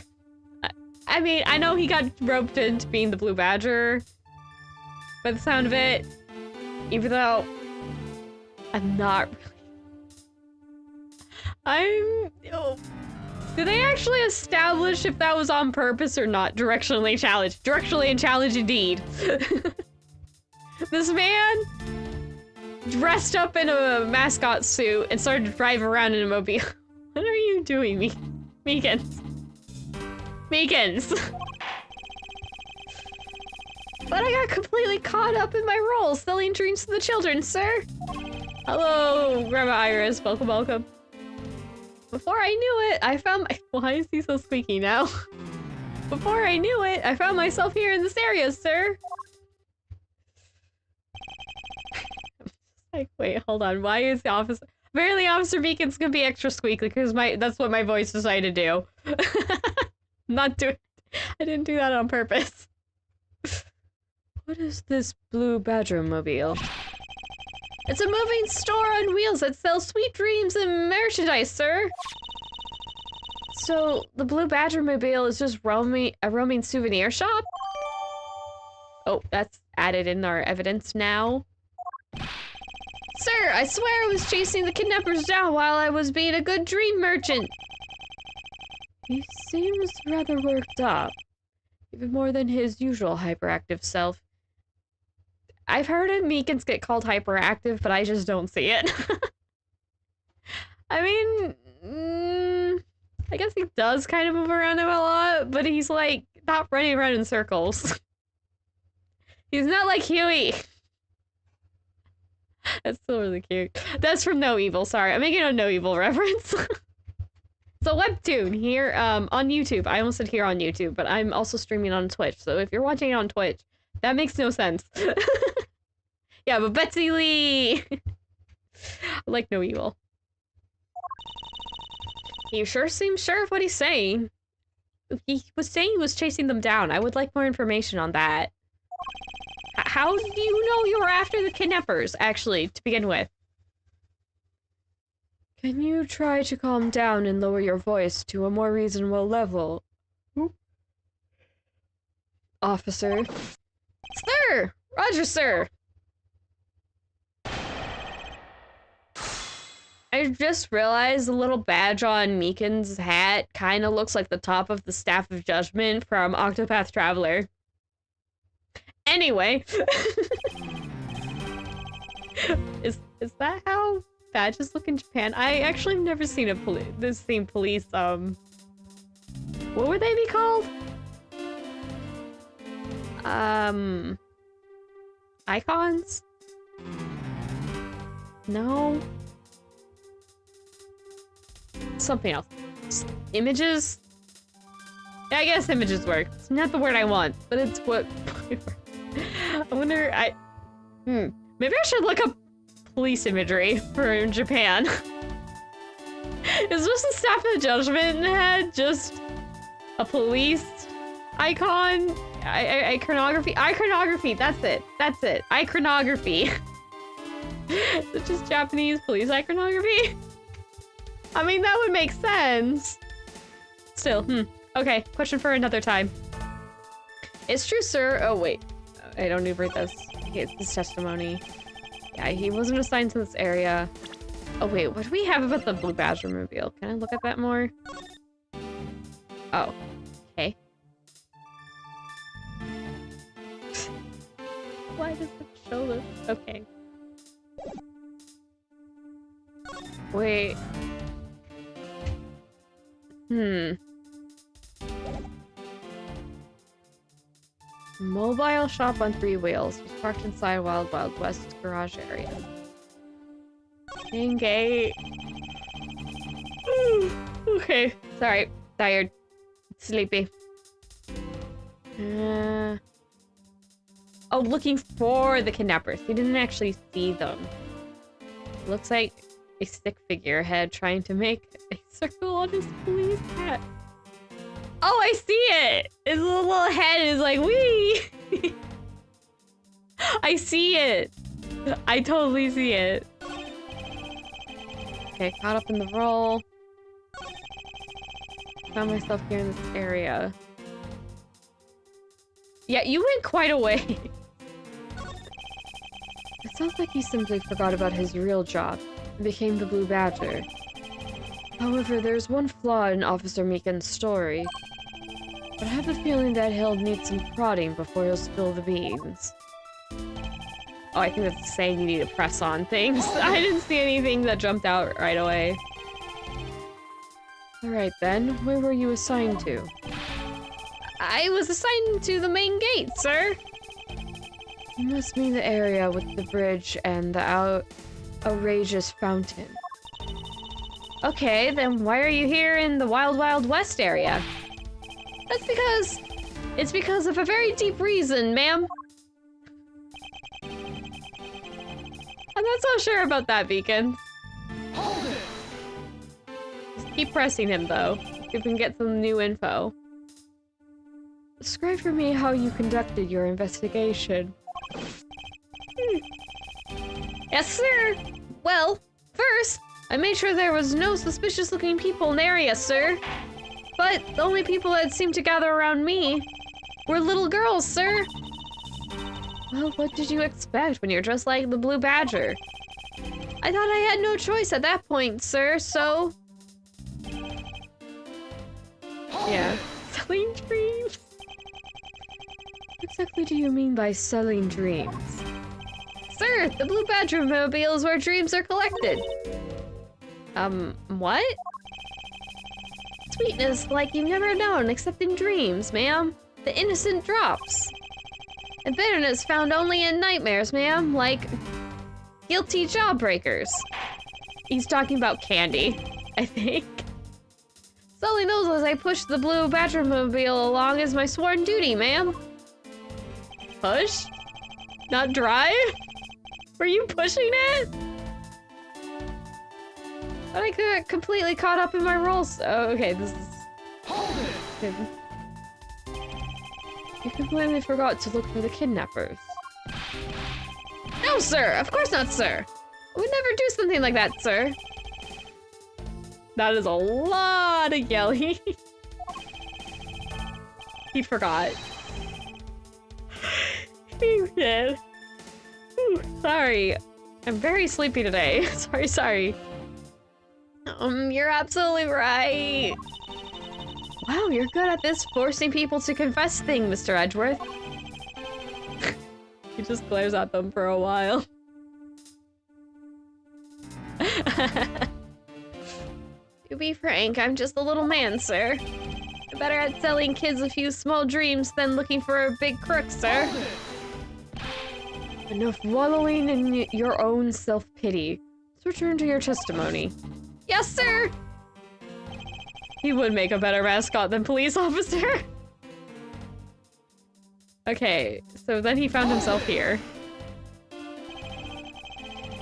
I mean, I know he got roped into being the Blue Badger by the sound of it, even though I'm not really... Oh. Did they actually establish if that was on purpose or not? Directionally challenged. Directionally challenged indeed. This man dressed up in a mascot suit and started to drive around in a mobile. What are you doing, Meekins? Meekins! But I got completely caught up in my role, selling dreams to the children, sir. Hello, Grandma Iris. Welcome, welcome. Before I knew it, I found my... Why is he so squeaky now? Before I knew it, I found myself here in this area, sir. Like, wait, hold on. Why is the officer... Apparently Officer Beacon's gonna be extra squeaky because that's what my voice decided to do. Not doing... I didn't do that on purpose. What is this Blue Badger mobile? It's a moving store on wheels that sells sweet dreams and merchandise, sir. So, the Blue Badger mobile is just a roaming souvenir shop? Oh, that's added in our evidence now. Sir, I swear I was chasing the kidnappers down while I was being a good dream merchant. He seems rather worked up. Even more than his usual hyperactive self. I've heard of Meekins get called hyperactive, but I just don't see it. I mean, I guess he does kind of move around him a lot, but he's like not running around in circles. He's not like Huey. That's still really cute. That's from No Evil, sorry. I'm making a No Evil reference. It's a webtoon here on YouTube. I almost said here on YouTube, but I'm also streaming on Twitch. So if you're watching it on Twitch, that makes no sense. Yeah, but Betsy Lee! I like No Evil. He sure seems sure of what he's saying. He was saying he was chasing them down. I would like more information on that. How do you know you were after the kidnappers, actually, to begin with? Can you try to calm down and lower your voice to a more reasonable level? Officer. Sir! Roger, sir! I just realized the little badge on Meekins' hat kind of looks like the top of the Staff of Judgment from Octopath Traveler. Anyway. Is that how badges look in Japan? I actually have never seen police, what would they be called? Icons? No. Something else. Images? Yeah, I guess images work. It's not the word I want, but it's what... I wonder, maybe I should look up police imagery for Japan. Is just the Staff of Judgment head just a police icon? Iconography? Iconography, that's it. That's it. Iconography. Is it just Japanese police iconography? I mean, that would make sense. Still, Okay, question for another time. It's true, sir. Oh, wait. I don't need to read this. It's this testimony. Yeah, he wasn't assigned to this area. Oh, wait. What do we have about the Blue Badger mobile? Can I look at that more? Oh. Okay. Why does it show this? Okay. Wait. Mobile shop on 3 wheels. Just parked inside Wild Wild West garage area. Main gate. Okay. Sorry. Tired. Sleepy. Oh, looking for the kidnappers. He didn't actually see them. Looks like a stick figure head trying to make a circle on his police hat. Oh, I see it! His little head is like, wee! I see it! I totally see it. Okay, caught up in the roll. Found myself here in this area. Yeah, you went quite a way. It sounds like he simply forgot about his real job and became the Blue Badger. However, there's one flaw in Officer Meekin's story. But I have a feeling that he'll need some prodding before he'll spill the beans. Oh, I think that's saying you need to press on things. I didn't see anything that jumped out right away. Alright then, where were you assigned to? I was assigned to the main gate, sir. You must mean the area with the bridge and the outrageous fountain. Okay, then why are you here in the Wild Wild West area? That's because... It's because of a very deep reason, ma'am. I'm not so sure about that, Beacon. Hold it! Just keep pressing him, though. If we can get some new info. Describe for me how you conducted your investigation. Yes, sir! Well, first, I made sure there was no suspicious-looking people in the area, sir. But the only people that seemed to gather around me were little girls, sir. Well, what did you expect when you're dressed like the Blue Badger? I thought I had no choice at that point, sir, so... Yeah. Selling dreams? What exactly do you mean by selling dreams? Sir, the Blue Badger mobile is where dreams are collected. What? Sweetness like you've never known except in dreams, ma'am. The innocent drops. And bitterness found only in nightmares, ma'am, like guilty jawbreakers. He's talking about candy, I think. Sully knows as I push the Blue Badger mobile along is my sworn duty, ma'am. Push? Not drive? Were you pushing it? But I got completely caught up in my roles. Oh, okay, this is... Hold it! You completely forgot to look for the kidnappers. No, sir! Of course not, sir! I would never do something like that, sir. That is a lot of yelling. He forgot. He did. Ooh, sorry. I'm very sleepy today. Sorry. You're absolutely right. Wow, you're good at this forcing people to confess thing, Mr. Edgeworth. He just glares at them for a while. To be frank, I'm just a little man, sir. I'm better at selling kids a few small dreams than looking for a big crook, sir. Enough wallowing in your own self-pity. Let's return to your testimony. Yes, sir! He would make a better mascot than police officer. Okay, so then he found himself here.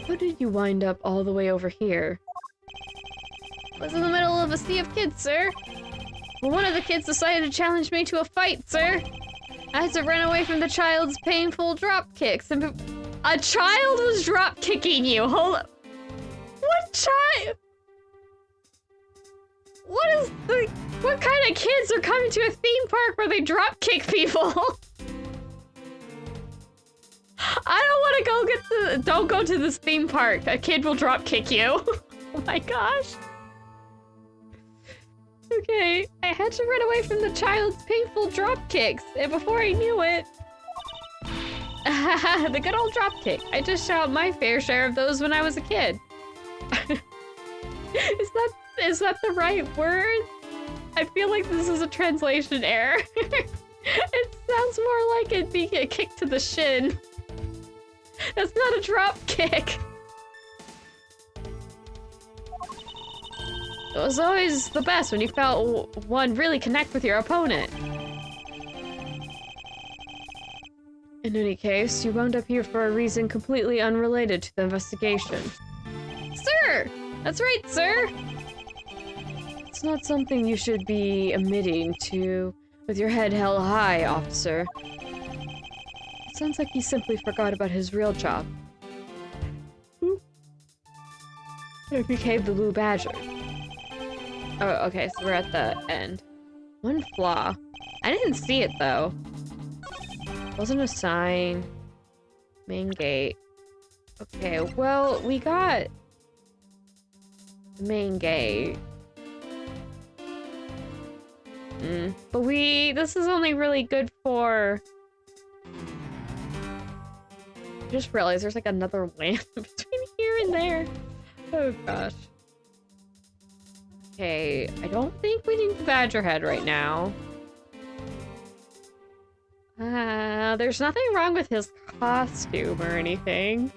How did you wind up all the way over here? I was in the middle of a sea of kids, sir. Well, one of the kids decided to challenge me to a fight, sir. I had to run away from the child's painful drop kicks, and a child was drop kicking you. Hold up. What child? What kind of kids are coming to a theme park where they drop kick people? I don't want to don't go to this theme park. A kid will drop kick you. Oh my gosh. Okay, I had to run away from the child's painful drop kicks, and before I knew it, The good old dropkick. I just shot my fair share of those when I was a kid. Is that the right word? I feel like this is a translation error. It sounds more like it being a kick to the shin. That's not a drop kick. It was always the best when you felt one really connect with your opponent. In any case, you wound up here for a reason completely unrelated to the investigation. Sir! That's right, sir! It's not something you should be admitting to with your head held high, officer. It sounds like he simply forgot about his real job. It became the Blue Badger. Oh, okay, so we're at the end. One flaw. I didn't see it, though. Wasn't a sign. Main gate. Okay, well, we got the main gate. But this is only really good for... I just realized there's like another lamp between here and there. Oh gosh. Okay, I don't think we need the Badger head right now. There's nothing wrong with his costume or anything.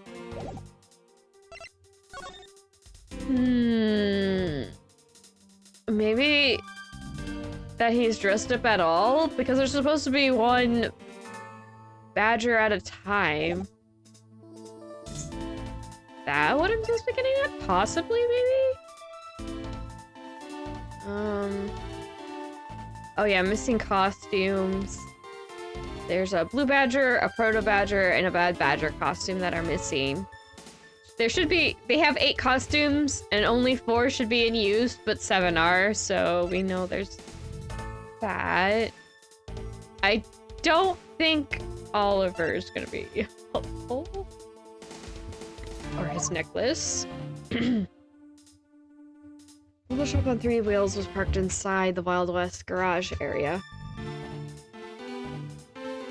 Maybe that he's dressed up at all? Because there's supposed to be one Badger at a time. Is that what I'm supposed to be getting at? Possibly, maybe? Oh yeah, missing costumes. There's a Blue Badger, a Proto Badger, and a Bad Badger costume that are missing. There should be... They have 8 costumes, and only 4 should be in use, but 7 are, so we know there's that. I don't think Oliver's gonna be helpful. Or his necklace. The shop on 3 wheels was parked inside the Wild West garage area.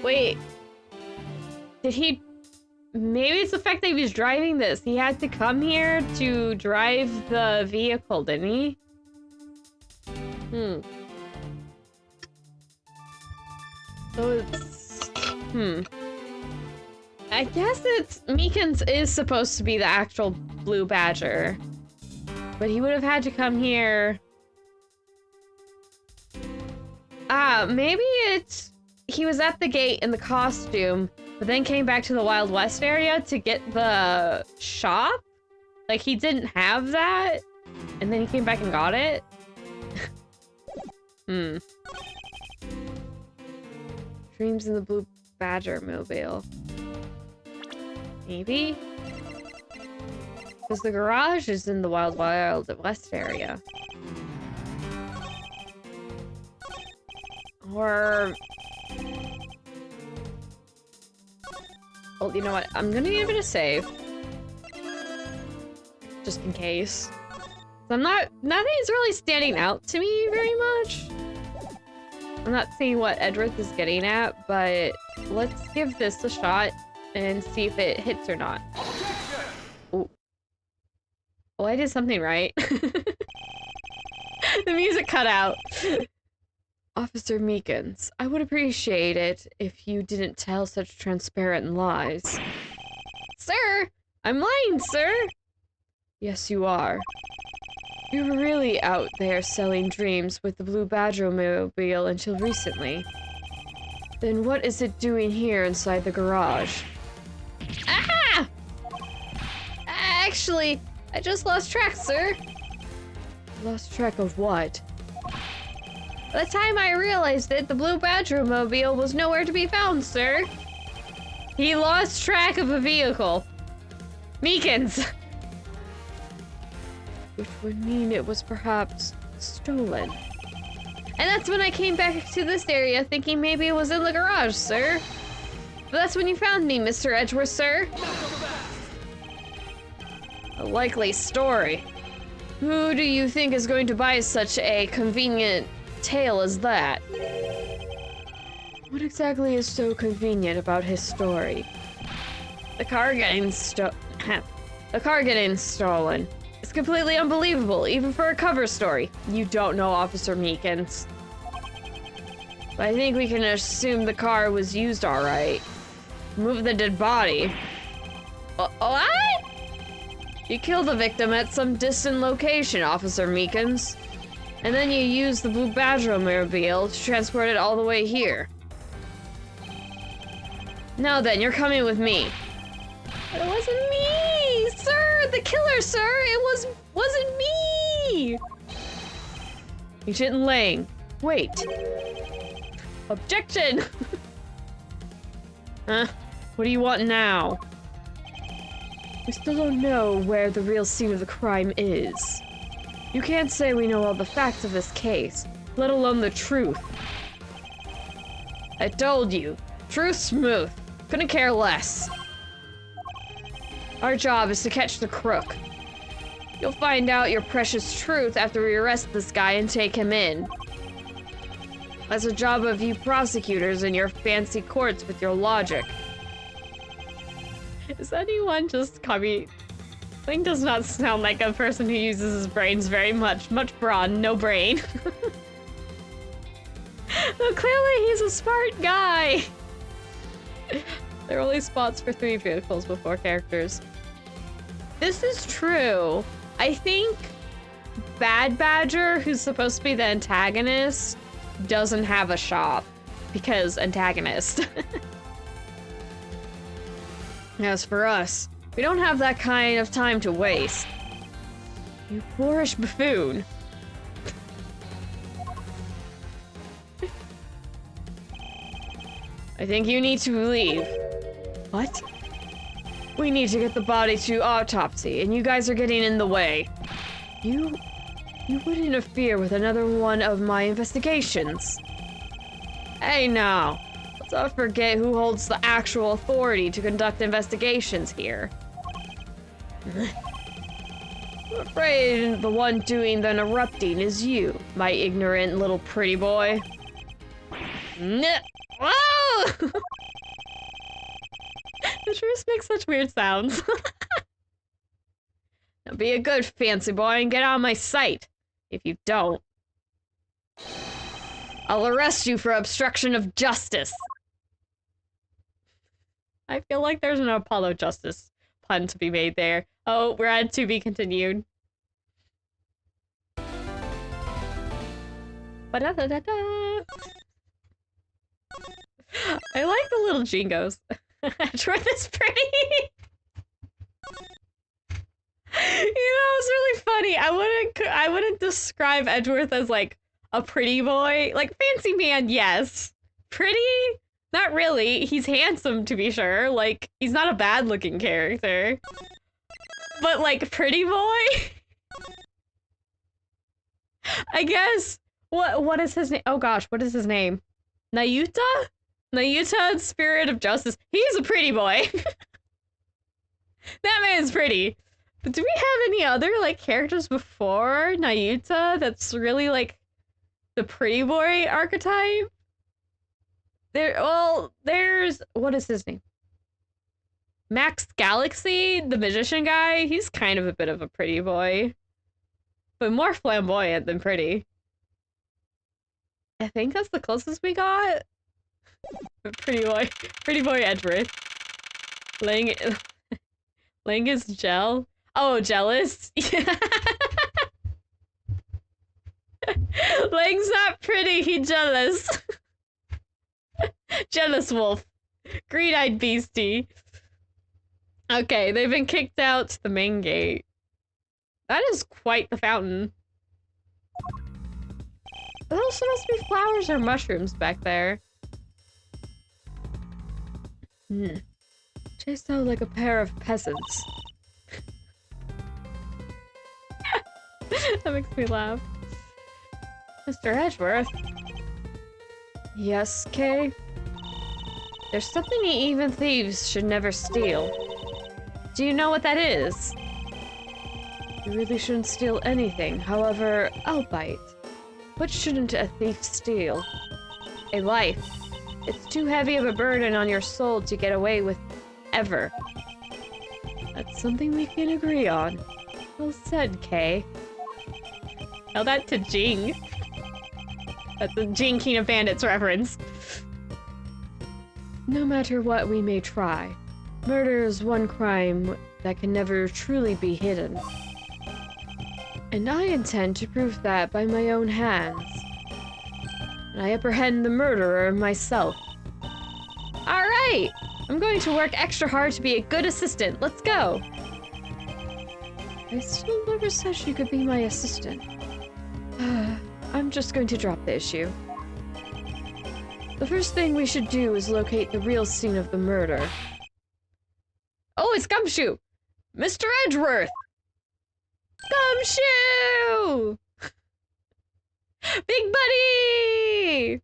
Wait. Did he... Maybe it's the fact that he was driving this. He had to come here to drive the vehicle, didn't he? So it's... I guess it's... Meekins is supposed to be the actual Blue Badger. But he would have had to come here... maybe it's... He was at the gate in the costume, but then came back to the Wild West area to get the shop? Like, he didn't have that? And then he came back and got it? Dreams in the Blue Badger mobile. Maybe? Because the garage is in the Wild West area. Or... Well, you know what? I'm gonna give it a save. Just in case. So nothing's really standing out to me very much. I'm not seeing what Edgeworth is getting at, but let's give this a shot and see if it hits or not. Oh. Oh, I did something right. The music cut out. Officer Meekins, I would appreciate it if you didn't tell such transparent lies. Sir! I'm lying, sir! Yes, you are. You were really out there selling dreams with the Blue Badger mobile until recently. Then what is it doing here inside the garage? Aha! Actually, I just lost track, sir. Lost track of what? By the time I realized it, the Blue Badger mobile was nowhere to be found, sir. He lost track of a vehicle. Meekins! Which would mean it was perhaps stolen. And that's when I came back to this area thinking maybe it was in the garage, sir. But that's when you found me, Mr. Edgeworth, sir. A likely story. Who do you think is going to buy such a convenient tale as that? What exactly is so convenient about his story? The car getting stolen. It's completely unbelievable, even for a cover story. You don't know Officer Meekins. But I think we can assume the car was used all right. Move the dead body. What? You killed the victim at some distant location, Officer Meekins. And then you used the Blue Badger mobile to transport it all the way here. Now then, you're coming with me. It wasn't me, sir! The killer, sir! It wasn't me! Agent Lang, wait. Objection! Huh? What do you want now? We still don't know where the real scene of the crime is. You can't say we know all the facts of this case, let alone the truth. I told you, truth smooth. Couldn't care less. Our job is to catch the crook. You'll find out your precious truth after we arrest this guy and take him in. That's a job of you prosecutors in your fancy courts with your logic. Is anyone just copy? Ling does not sound like a person who uses his brains very much. Much brawn, no brain. Well, clearly he's a smart guy. There are only spots for 3 vehicles with 4 characters. This is true. I think Bad Badger, who's supposed to be the antagonist, doesn't have a shop because antagonist. As for us, we don't have that kind of time to waste. You boorish buffoon. I think you need to leave. What? We need to get the body to autopsy, and you guys are getting in the way. You would interfere with another one of my investigations. Hey now, let's not forget who holds the actual authority to conduct investigations here. I'm afraid the one doing the interrupting is you, my ignorant little pretty boy. Whoa! The truth makes such weird sounds. Now be a good fancy boy and get out of my sight. If you don't, I'll arrest you for obstruction of justice. I feel like there's an Apollo Justice pun to be made there. Oh, we're at to be continued. Ba-da-da-da-da. I like the little jingos. Edgeworth is pretty. You know, it's really funny. I wouldn't describe Edgeworth as like a pretty boy. Like fancy man, yes. Pretty? Not really. He's handsome to be sure. Like he's not a bad looking character. But like pretty boy? I guess what is his name? Oh gosh, what is his name? Nayuta? Nayuta, Spirit of Justice. He's a pretty boy. That man's pretty. But do we have any other, like, characters before Nayuta that's really, like, the pretty boy archetype? There's... What is his name? Max Galaxy, the magician guy. He's kind of a bit of a pretty boy. But more flamboyant than pretty. I think that's the closest we got. Pretty boy Edgeworth. Lang is gel. Oh, jealous? Yeah. Lang's not pretty, he jealous. Jealous wolf. Green-eyed beastie. Okay, they've been kicked out to the main gate. That is quite the fountain. Those supposed to be flowers or mushrooms back there. Chased out like a pair of peasants. That makes me laugh. Mr. Edgeworth? Yes, Kay? There's something even thieves should never steal. Do you know what that is? You really shouldn't steal anything, however, I'll bite. What shouldn't a thief steal? A life. It's too heavy of a burden on your soul to get away with ever. something we can agree on. Well said, Kay. Tell that to Jing. That's a Jing King of Bandits reference. No matter what we may try, murder is one crime that can never truly be hidden. And I intend to prove that by my own hands. And I apprehend the murderer myself. Alright! I'm going to work extra hard to be a good assistant. Let's go! I still never said she could be my assistant. I'm just going to drop the issue. The first thing we should do is locate the real scene of the murder. Oh, it's Gumshoe! Mr. Edgeworth! Gumshoe! Big buddy!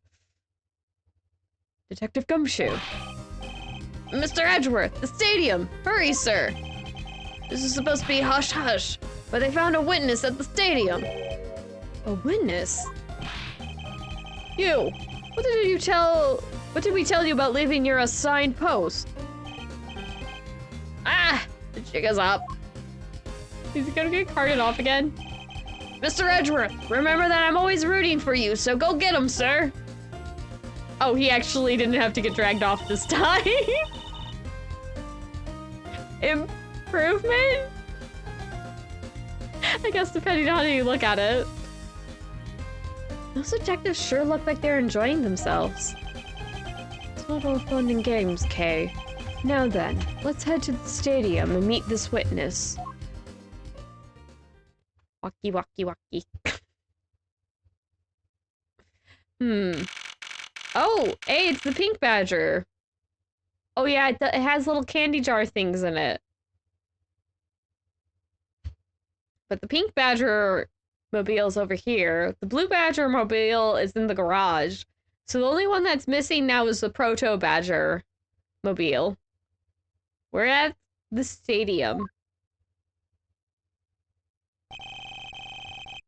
Detective Gumshoe. Mr. Edgeworth, the stadium! Hurry, sir! This is supposed to be hush-hush, but they found a witness at the stadium. A witness? You! What did we tell you about leaving your assigned post? Ah! The jig is up. Is he gonna get carted off again? Mr. Edgeworth, remember that I'm always rooting for you, so go get him, sir! Oh, he actually didn't have to get dragged off this time. Improvement? I guess depending on how you look at it. Those detectives sure look like they're enjoying themselves. It's not all fun and games, Kay. Now then, let's head to the stadium and meet this witness. Walkie, walkie, walkie. Oh, hey, it's the pink badger. Oh yeah, it has little candy jar things in it. But the pink badger mobile's over here. The blue badger mobile is in the garage. So the only one that's missing now is the proto badger mobile. We're at the stadium.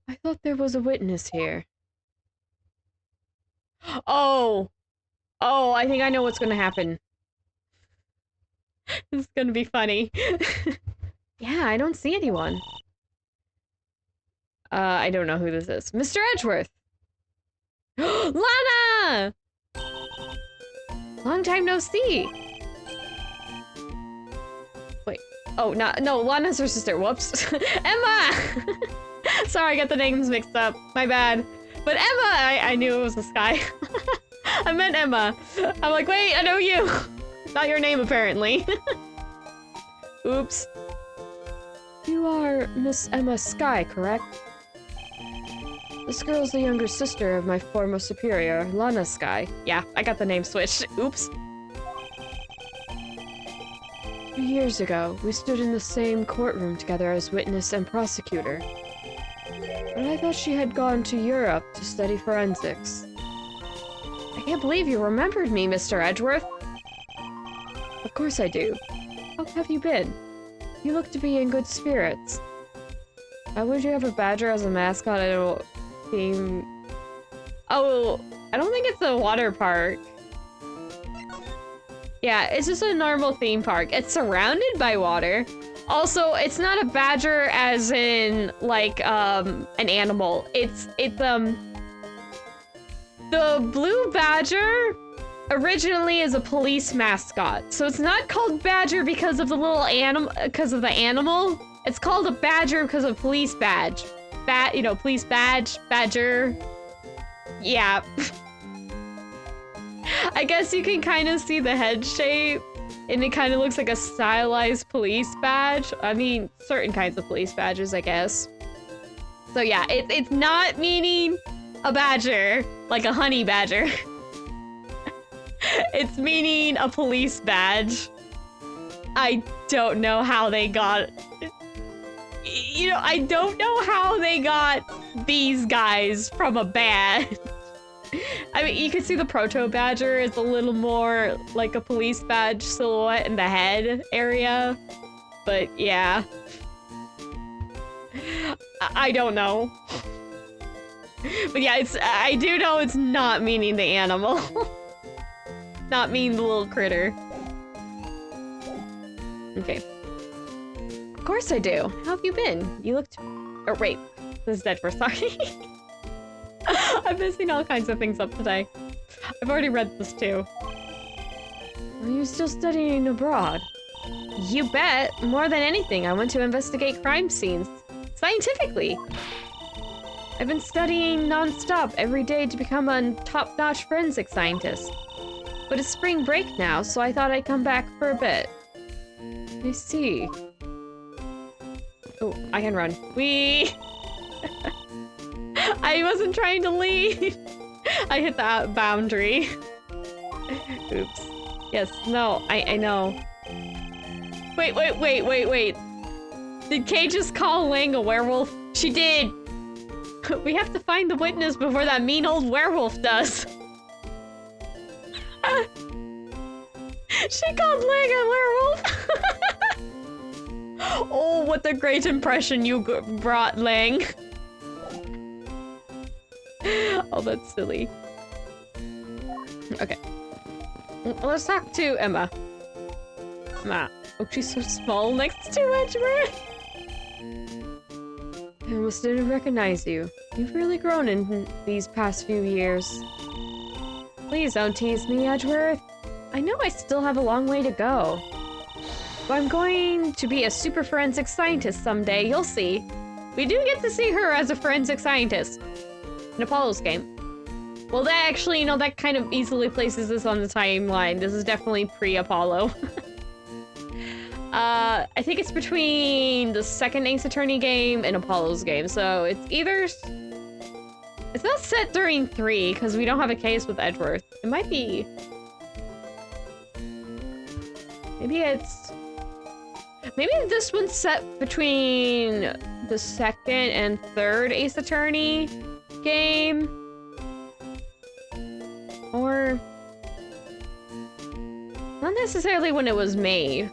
I thought there was a witness here. Oh! Oh, I think I know what's gonna happen. This is gonna be funny. Yeah, I don't see anyone. I don't know who this is. Mr. Edgeworth! Lana! Long time no see. Wait. Oh, no, Lana's her sister. Whoops. Emma! Sorry, I got the names mixed up. My bad. But Emma! I knew it was this guy. I meant Emma. I'm like, wait, I know you. Not your name, apparently. Oops. You are Miss Emma Skye, correct? This girl's the younger sister of my former superior, Lana Skye. Yeah, I got the name switched. Oops. 2 years ago, we stood in the same courtroom together as witness and prosecutor. But I thought she had gone to Europe to study forensics. I can't believe you remembered me, Mr. Edgeworth. Of course I do. How have you been? You look to be in good spirits. Why would you have a badger as a mascot at a theme? Oh, I don't think it's a water park. Yeah, it's just a normal theme park. It's surrounded by water. Also, it's not a badger as in, like, an animal. It's the blue badger originally is a police mascot. So it's not called badger because of the little animal, because of the animal. It's called a badger because of police badge. You know, police badge, badger. Yeah. I guess you can kind of see the head shape, and it kind of looks like a stylized police badge. I mean, certain kinds of police badges, I guess. So yeah, it's not meaning a badger, like a honey badger. It's meaning a police badge. I don't know how they got... You know, I don't know how they got these guys from a badge. I mean, you can see the proto badger is a little more like a police badge silhouette in the head area. But yeah. I don't know. But yeah, I do know it's not meaning the animal. Not mean the little critter. Okay. Of course I do. How have you been? You looked... Oh, wait. This is Edgeworth, sorry. I'm missing all kinds of things up today. I've already read this too. Are you still studying abroad? You bet. More than anything, I want to investigate crime scenes. Scientifically. I've been studying non-stop every day to become a top-notch forensic scientist. But it's spring break now, so I thought I'd come back for a bit. I see. Oh, I can run. Whee! I wasn't trying to leave. I hit that boundary. Oops. Yes, no, I know. Wait. Did Kay just call Lang a werewolf? She did! We have to find the witness before that mean old werewolf does. She called Lang a werewolf! Oh, what a great impression you brought, Lang. Oh, that's silly. Okay. Let's talk to Emma. Emma. Oh, she's so small next to Edgeworth. I almost didn't recognize you. You've really grown in these past few years. Please don't tease me, Edgeworth. I know I still have a long way to go. But I'm going to be a super forensic scientist someday, you'll see. We do get to see her as a forensic scientist in Apollo's game. Well, that actually, you know, that kind of easily places this on the timeline. This is definitely pre-Apollo. I think it's between the second Ace Attorney game and Apollo's game, so it's either... It's not set during 3, because we don't have a case with Edgeworth. It might be... Maybe it's... Maybe this one's set between the second and third Ace Attorney game. Or... Not necessarily when it was made.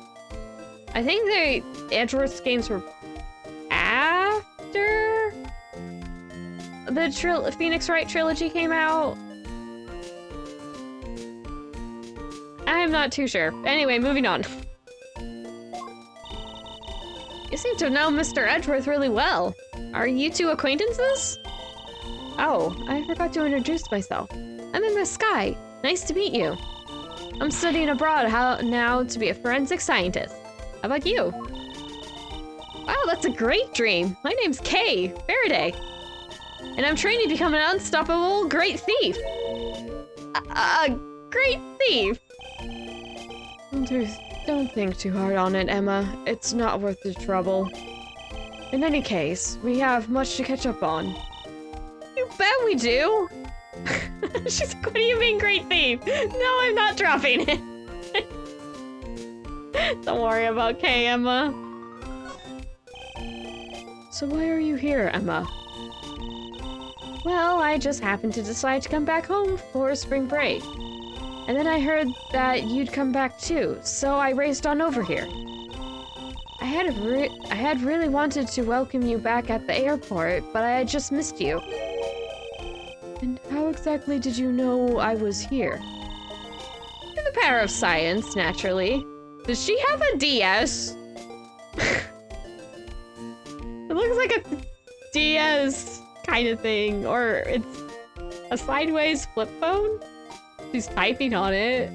I think the Edgeworth's games were after the Phoenix Wright trilogy came out. I'm not too sure. Anyway, moving on. You seem to know Mr. Edgeworth really well. Are you two acquaintances? Oh, I forgot to introduce myself. I'm in the sky. Nice to meet you. I'm studying abroad now to be a forensic scientist. How about you? Wow, that's a great dream. My name's Kay Faraday. And I'm trained to become an unstoppable great thief. A great thief? Don't think too hard on it, Emma. It's not worth the trouble. In any case, we have much to catch up on. You bet we do! She's like, what do you mean, great thief? No, I'm not dropping it. Don't worry about Kay, Emma. So why are you here, Emma? Well, I just happened to decide to come back home for spring break. And then I heard that you'd come back too, so I raced on over here. I had really wanted to welcome you back at the airport, but I had just missed you. And how exactly did you know I was here? Through the power of science, naturally. Does she have a DS? It looks like a DS kind of thing, or it's a sideways flip phone? She's typing on it.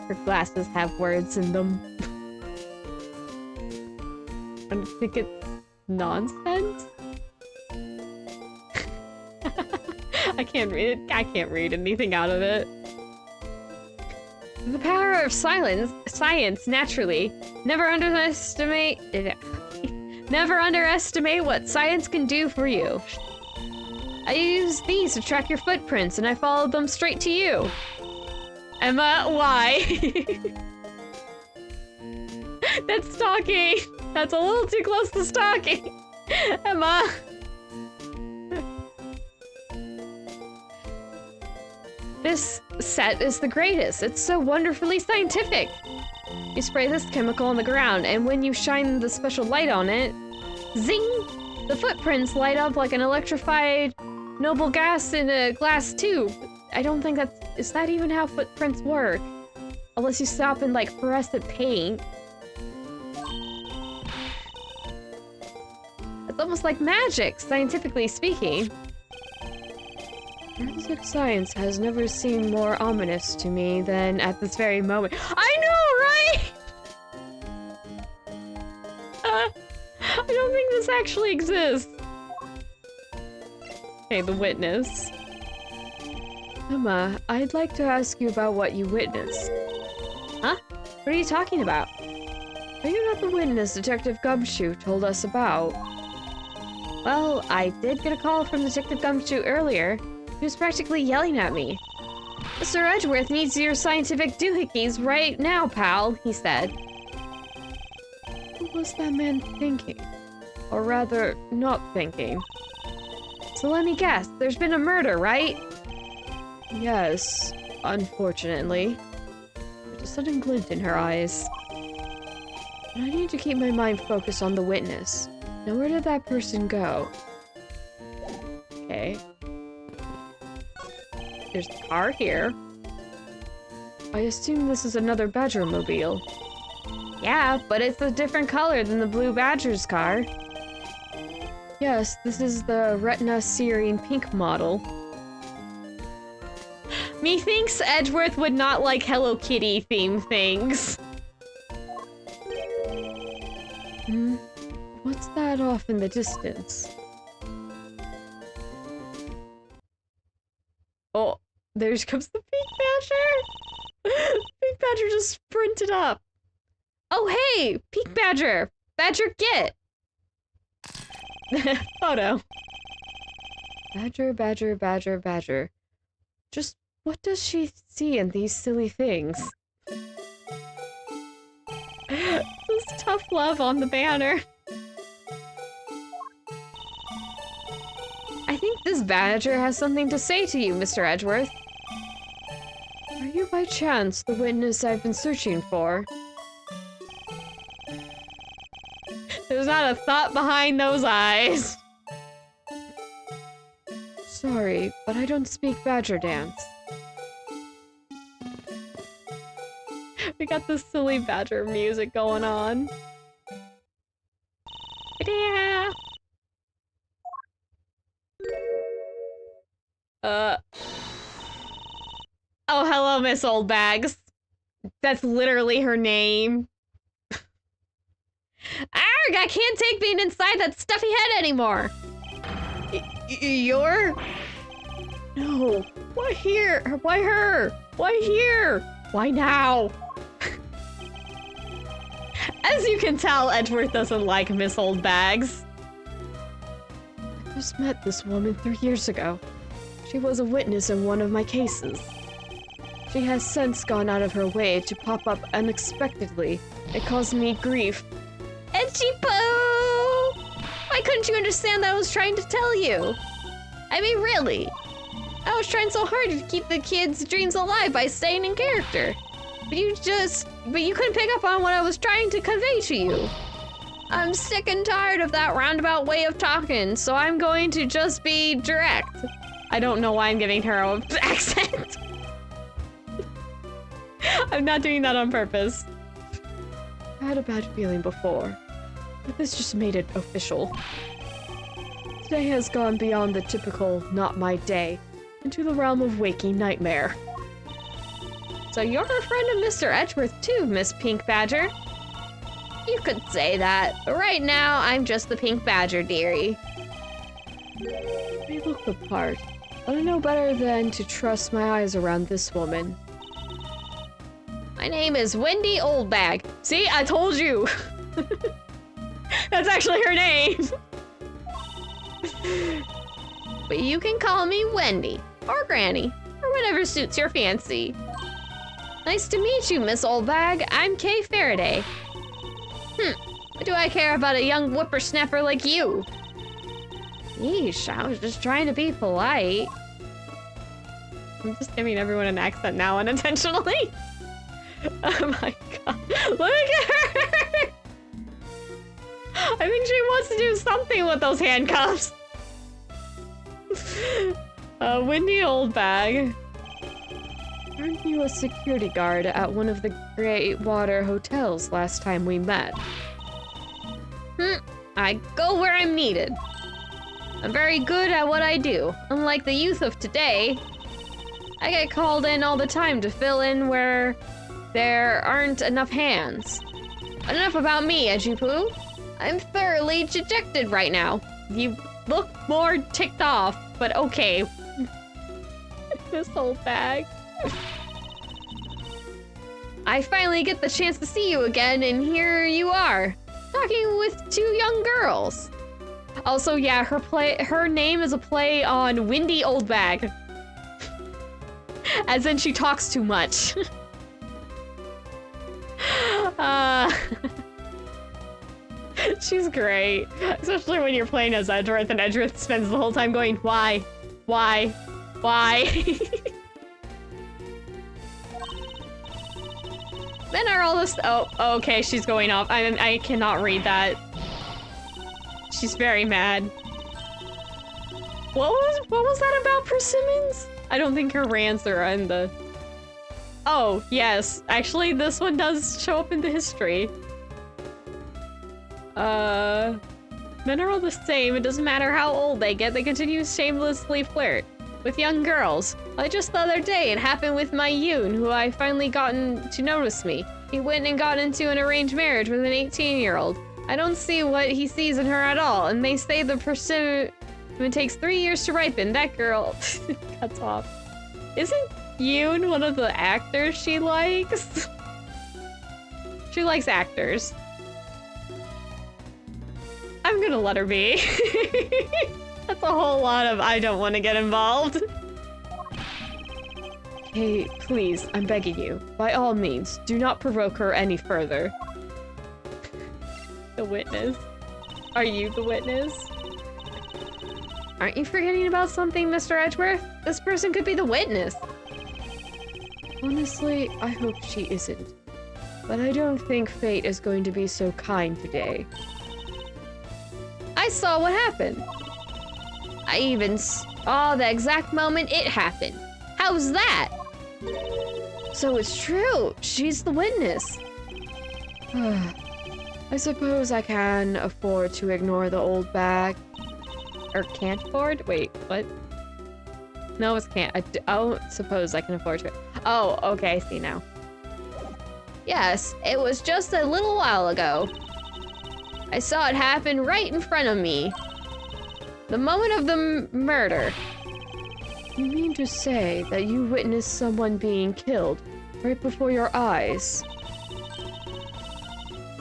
Her glasses have words in them. I think it's nonsense. I can't read it. I can't read anything out of it. The power of science, naturally. Never underestimate what science can do for you. I use these to track your footprints, and I followed them straight to you. Emma, why? That's stalking. That's a little too close to stalking. Emma. This set is the greatest. It's so wonderfully scientific. You spray this chemical on the ground, and when you shine the special light on it, zing! The footprints light up like an electrified noble gas in a glass tube. I don't think is that even how footprints work? Unless you stop and like fluorescent paint. almost like magic, scientifically speaking. Forensic science has never seemed more ominous to me than at this very moment. I know, right? I don't think this actually exists. Okay, the witness. Emma, I'd like to ask you about what you witnessed. Huh? What are you talking about? Are you not the witness Detective Gumshoe told us about? Well, I did get a call from Detective Gumshoe earlier. He was practically yelling at me. Mr. Edgeworth needs your scientific doohickeys right now, pal, he said. What was that man thinking? Or rather, not thinking. So let me guess, there's been a murder, right? Yes, unfortunately. There's a sudden glint in her eyes. But I need to keep my mind focused on the witness. Now where did that person go? Okay. There's a car here. I assume this is another Badger-mobile. Yeah, but it's a different color than the blue Badger's car. Yes, this is the Retina Searing Pink model. Methinks Edgeworth would not like Hello Kitty themed things. What's that off in the distance? Oh, there comes the Pink Badger! Pink Badger just sprinted up. Oh hey, Pink Badger! Badger get! Photo. Badger, Badger, Badger, Badger. Just what does she see in these silly things? This tough love on the banner. I think this Badger has something to say to you, Mr. Edgeworth. Are you by chance the witness I've been searching for? There's not a thought behind those eyes. Sorry, but I don't speak Badger dance. We got this silly Badger music going on. Yeah. Oh, hello, Miss Old Bags. That's literally her name. Arg! I can't take being inside that stuffy head anymore. You're? No. Why here? Why her? Why here? Why now? As you can tell, Edgeworth doesn't like Miss Old Bags. I just met this woman 3 years ago. She was a witness in one of my cases. She has since gone out of her way to pop up unexpectedly. It caused me grief. Edgy poo! Why couldn't you understand that I was trying to tell you? I mean, really? I was trying so hard to keep the kids' dreams alive by staying in character. But you couldn't pick up on what I was trying to convey to you. I'm sick and tired of that roundabout way of talking, so I'm going to just be direct. I don't know why I'm giving her an accent. I'm not doing that on purpose. I had a bad feeling before, but this just made it official. Today has gone beyond the typical not my day into the realm of waking nightmare. So you're a friend of Mr. Edgeworth too, Miss Pink Badger. You could say that, but right now I'm just the Pink Badger, dearie. They look the part, but I know better than to trust my eyes around this woman. My name is Wendy Oldbag. See, I told you. That's actually her name. But you can call me Wendy, or Granny, or whatever suits your fancy. Nice to meet you, Miss Oldbag. I'm Kay Faraday. What do I care about a young whippersnapper like you? Yeesh, I was just trying to be polite. I'm just giving everyone an accent now unintentionally. Oh my god. Look at her! I think she wants to do something with those handcuffs. Windy Oldbag. Aren't you a security guard at one of the Great Water hotels last time we met? I go where I'm needed. I'm very good at what I do. Unlike the youth of today, I get called in all the time to fill in where there aren't enough hands. Enough about me, Edgeworth. I'm thoroughly dejected right now. You look more ticked off, but okay. This whole bag. I finally get the chance to see you again, and here you are, talking with two young girls. Also, yeah, her name is a play on Windy Old Bag. As in she talks too much. She's great. Especially when you're playing as Edgeworth, and Edgeworth spends the whole time going, why? Why? Why? Men are all this— oh, okay, she's going off. I cannot read that. She's very mad. What was that about Persimmons? I don't think her rants are in the— oh, yes. Actually, this one does show up in the history. Men are all the same. It doesn't matter how old they get. They continue to shamelessly flirt with young girls. Just the other day, it happened with my Yoon, who I finally gotten to notice me. He went and got into an arranged marriage with an 18-year-old. I don't see what he sees in her at all, and they say the persimmon takes 3 years to ripen. That girl cuts off. Isn't Yoon one of the actors she likes? She likes actors. I'm gonna let her be. That's a whole lot of I don't want to get involved. Hey, please, I'm begging you. By all means, do not provoke her any further. The witness. Are you the witness? Aren't you forgetting about something, Mr. Edgeworth? This person could be the witness. Honestly, I hope she isn't. But I don't think fate is going to be so kind today. I saw what happened. I even saw the exact moment it happened. How's that? So it's true. She's the witness. I suppose I can afford to ignore the old bag. Or can't afford? Wait, what? No, it's can't. Oh, suppose I can afford to. Oh, okay, I see now. Yes, it was just a little while ago. I saw it happen right in front of me. The moment of the murder. You mean to say that you witnessed someone being killed right before your eyes?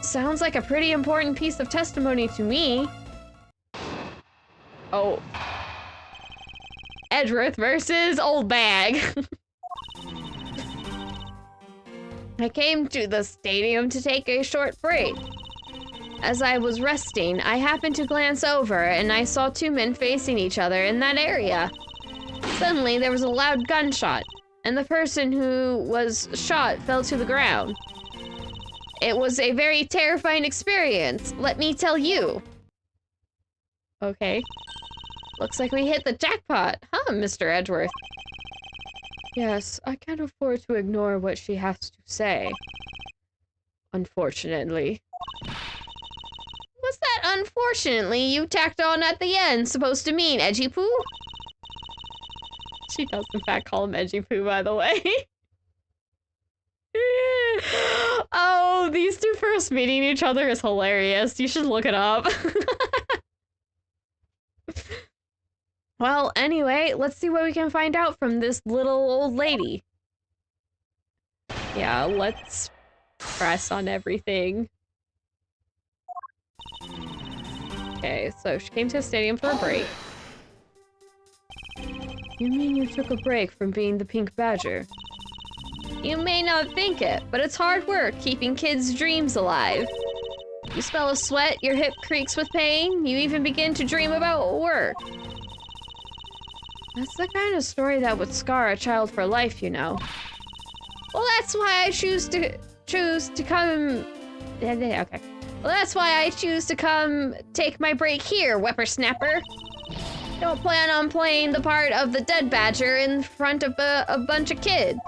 Sounds like a pretty important piece of testimony to me. Oh. Edgeworth versus Old Bag. I came to the stadium to take a short break. As I was resting, I happened to glance over and I saw two men facing each other in that area. Suddenly, there was a loud gunshot, and the person who was shot fell to the ground. It was a very terrifying experience, let me tell you. Okay. Looks like we hit the jackpot, huh, Mr. Edgeworth? Yes, I can't afford to ignore what she has to say. Unfortunately. What's that unfortunately you tacked on at the end supposed to mean, Edgy Poo? She does in fact call him Edgy Poo, by the way. Oh, these two first meeting each other is hilarious. You should look it up. Well, anyway, let's see what we can find out from this little old lady. Yeah, let's press on everything. Okay, so she came to a stadium for a break. You mean you took a break from being the Pink Badger? You may not think it, but it's hard work keeping kids' dreams alive. You smell a sweat, your hip creaks with pain, you even begin to dream about work. That's the kind of story that would scar a child for life, you know. Well, that's why I choose to come... Okay. Well, that's why I choose to come take my break here, whippersnapper. Don't plan on playing the part of the dead badger in front of a bunch of kids.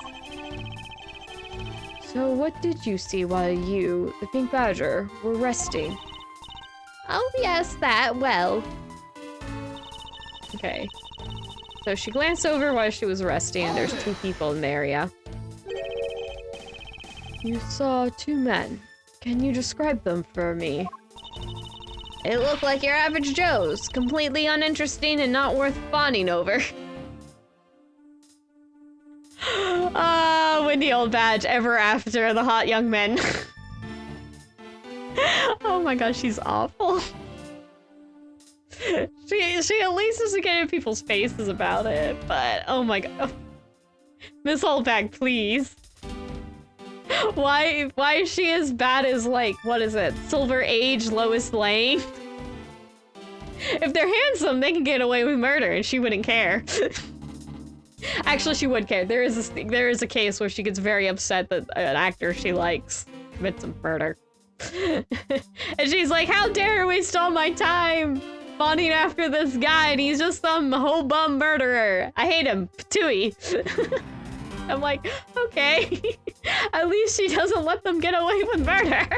So what did you see while you, the Pink Badger, were resting? Oh, yes, that. Well. Okay. So she glanced over while she was resting, and there's 2 people in the area. You saw 2 men. Can you describe them for me? It looked like your average Joes. Completely uninteresting and not worth bonding over. Ah, Wendy Old Badge, ever after the hot young men. Oh my gosh, she's awful. She at least doesn't get in people's faces about it, but oh my god. Miss Oldbag, please. Why is she as bad as, like, what is it? Silver Age Lois Lane? If they're handsome, they can get away with murder and she wouldn't care. Actually, she would care. There is a case where she gets very upset that an actor she likes commits a murder. And she's like, how dare I waste all my time bonding after this guy and he's just some whole bum murderer. I hate him. Patooey. I'm like, okay. At least she doesn't let them get away with murder.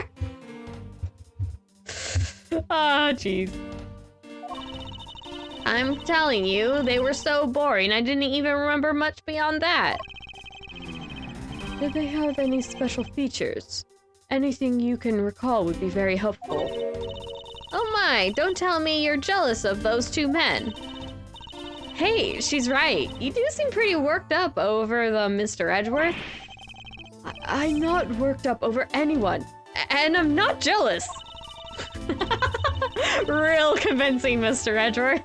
Oh, jeez. I'm telling you, they were so boring, I didn't even remember much beyond that. Did they have any special features? Anything you can recall would be very helpful. Oh my, don't tell me you're jealous of those 2 men. Hey, she's right. You do seem pretty worked up over the Mr. Edgeworth. I'm not worked up over anyone, and I'm not jealous. Real convincing, Mr. Edgeworth.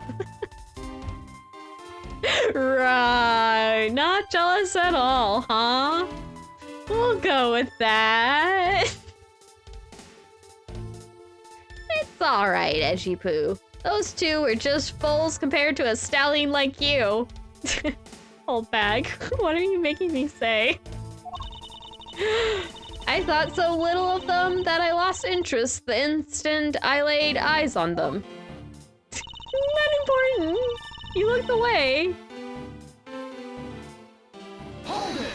Right, not jealous at all, huh? We'll go with that. It's alright, Edgy Poo. Those 2 were just foals compared to a stallion like you. Old bag, what are you making me say? I thought so little of them that I lost interest the instant I laid eyes on them. Not important. You looked away. Hold it!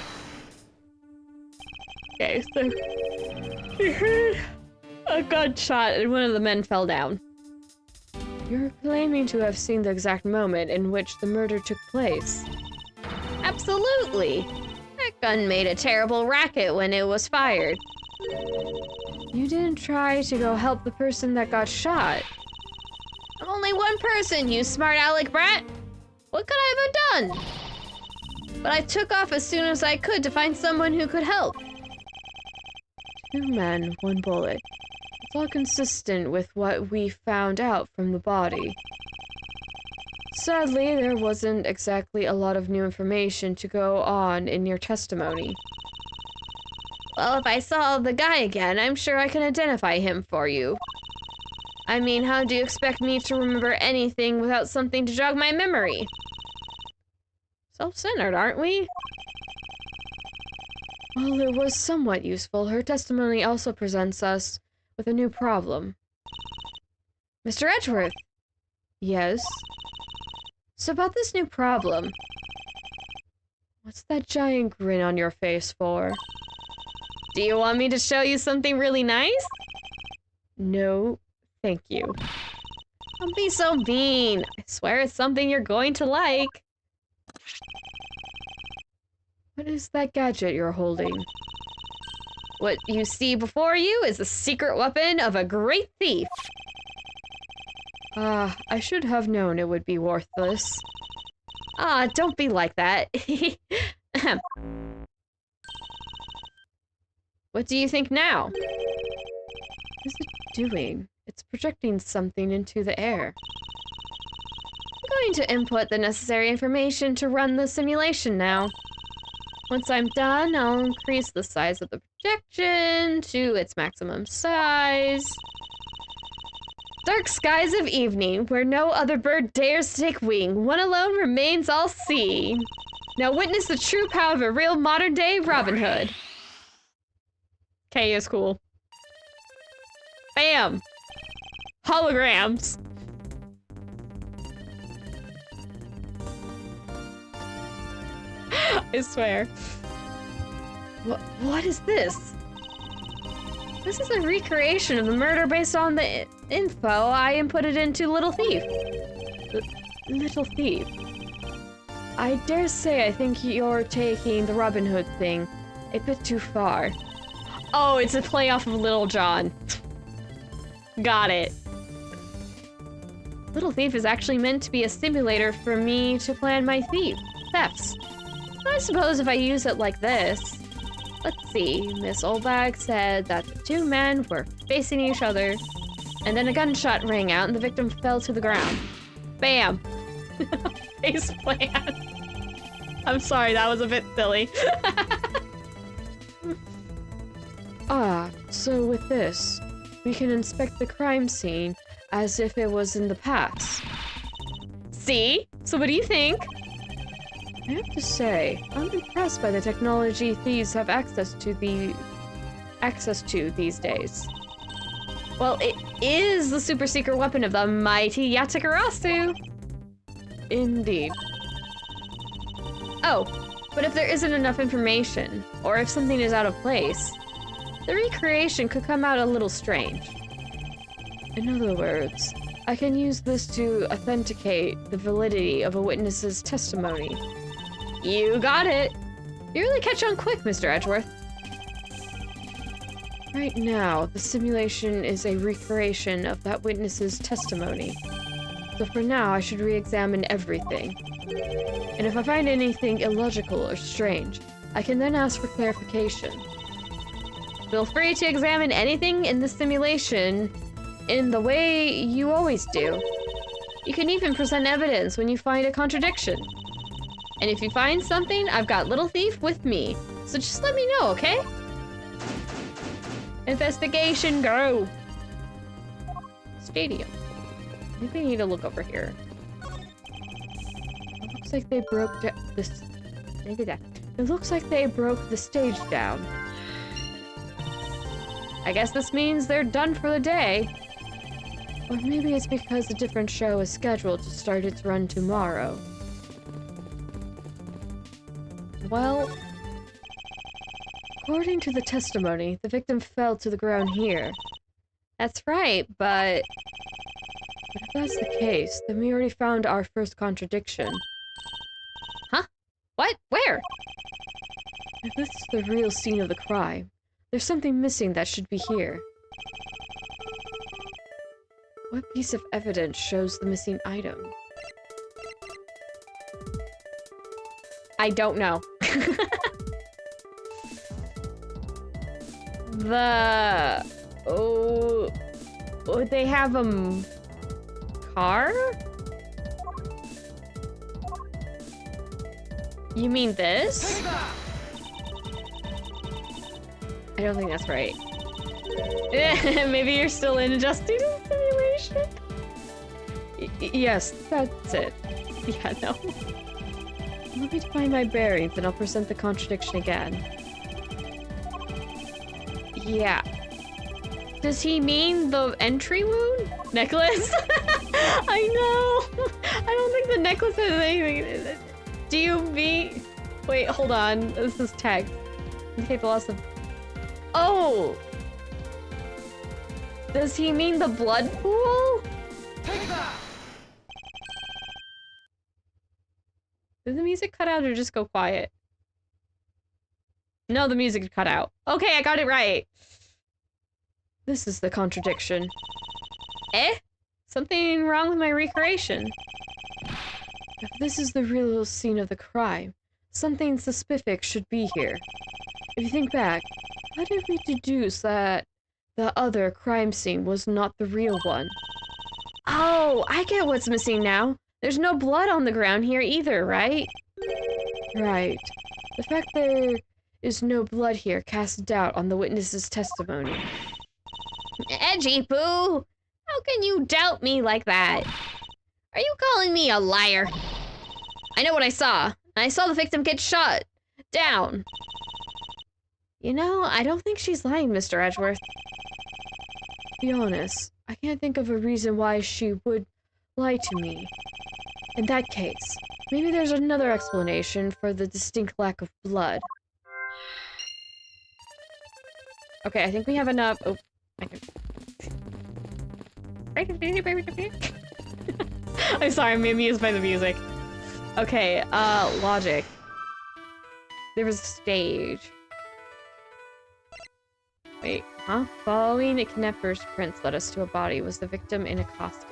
Okay, so you heard a gunshot and one of the men fell down. You're claiming to have seen the exact moment in which the murder took place. Absolutely! That gun made a terrible racket when it was fired. You didn't try to go help the person that got shot. I'm only one person, you smart aleck brat! What could I have done? But I took off as soon as I could to find someone who could help. 2 men, 1 bullet. It's all consistent with what we found out from the body. Sadly, there wasn't exactly a lot of new information to go on in your testimony. Well, if I saw the guy again, I'm sure I can identify him for you. I mean, how do you expect me to remember anything without something to jog my memory? Self-centered, aren't we? While it was somewhat useful, her testimony also presents us with a new problem. Mr. Edgeworth! Yes? So about this new problem, what's that giant grin on your face for? Do you want me to show you something really nice? No, thank you. Don't be so mean. I swear it's something you're going to like. What is that gadget you're holding? What you see before you is the secret weapon of a great thief. I should have known it would be worthless. Don't be like that. What do you think now? What is it doing? It's projecting something into the air. I'm going to input the necessary information to run the simulation now. Once I'm done, I'll increase the size of the projection to its maximum size. Dark skies of evening, where no other bird dares to take wing, one alone remains all seeing. Now witness the true power of a real modern-day Robin Hood. Okay, it's cool. Bam! Holograms. I swear. What is this? This is a recreation of the murder based on the info, I input it into Little Thief. Little Thief. I dare say I think you're taking the Robin Hood thing a bit too far. Oh, it's a play off of Little John. Got it. Little Thief is actually meant to be a simulator for me to plan my thefts. I suppose if I use it like this... Let's see, Miss Oldbag said that the two men were facing each other, and then a gunshot rang out and the victim fell to the ground. Bam! Face plant. I'm sorry, that was a bit silly. So with this, we can inspect the crime scene as if it was in the past. See? So what do you think? I have to say, I'm impressed by the technology thieves have access to these days. Well, it is the super secret weapon of the mighty Yatakarasu. Indeed. Oh, but if there isn't enough information, or if something is out of place, the recreation could come out a little strange. In other words, I can use this to authenticate the validity of a witness's testimony. You got it! You really catch on quick, Mr. Edgeworth. Right now, the simulation is a recreation of that witness's testimony. So for now, I should re-examine everything. And if I find anything illogical or strange, I can then ask for clarification. Feel free to examine anything in the simulation in the way you always do. You can even present evidence when you find a contradiction. And if you find something, I've got Little Thief with me. So just let me know, okay? Investigation, go! Stadium. I think we need to look over here. It looks like they broke this. It looks like they broke the stage down. I guess this means they're done for the day. Or maybe it's because a different show is scheduled to start its run tomorrow. Well, according to the testimony, the victim fell to the ground here. That's right, but if that's the case, then we already found our first contradiction. Huh? What? Where? If this is the real scene of the crime, there's something missing that should be here. What piece of evidence shows the missing item? I don't know. Would they have a car? You mean this? I don't think that's right. Maybe you're still in adjusting to the simulation? Yes, that's it. Yeah, no. Let me find my bearings and I'll present the contradiction again. Yeah. Does he mean the entry wound? Necklace? I know! I don't think the necklace has anything. Do you mean... Wait, hold on. This is text. Okay, the loss of... Oh! Does he mean the blood pool? Take that! Did the music cut out or just go quiet? No, the music cut out. Okay, I got it right. This is the contradiction. Eh? Something wrong with my recreation. If this is the real scene of the crime, something suspicious should be here. If you think back, how did we deduce that the other crime scene was not the real one? Oh, I get what's missing now. There's no blood on the ground here either, right? Right. The fact there is no blood here casts doubt on the witness's testimony. Edgy Poo! How can you doubt me like that? Are you calling me a liar? I know what I saw. I saw the victim get shot down. You know, I don't think she's lying, Mr. Edgeworth. To be honest, I can't think of a reason why she would lie to me. In that case, maybe there's another explanation for the distinct lack of blood. Okay, I think we have enough. Oh, I can... I'm sorry, I'm amused by the music. Okay, logic. There was a stage. Wait, huh? Following a kidnapper's prints led us to a body. Was the victim in a costume?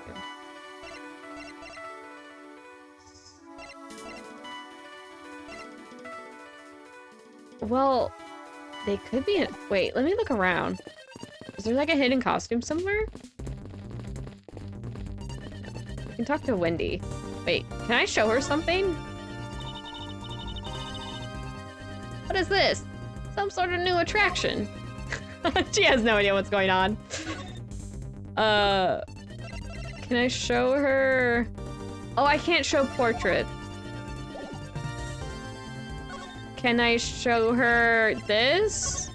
Well, they could be in- wait, let me look around. Is there like a hidden costume somewhere? I can talk to Wendy. Wait, can I show her something? What is this? Some sort of new attraction. She has no idea what's going on. Can I show her? Oh, I can't show portraits. Can I show her this?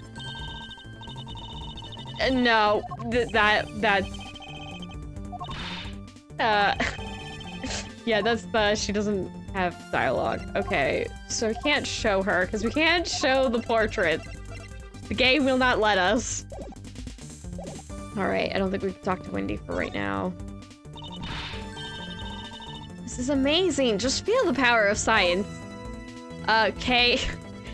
No, that's... yeah, that's the... she doesn't have dialogue. Okay, so we can't show her, because we can't show the portrait. The game will not let us. Alright, I don't think we can talk to Wendy for right now. This is amazing! Just feel the power of science. Kay...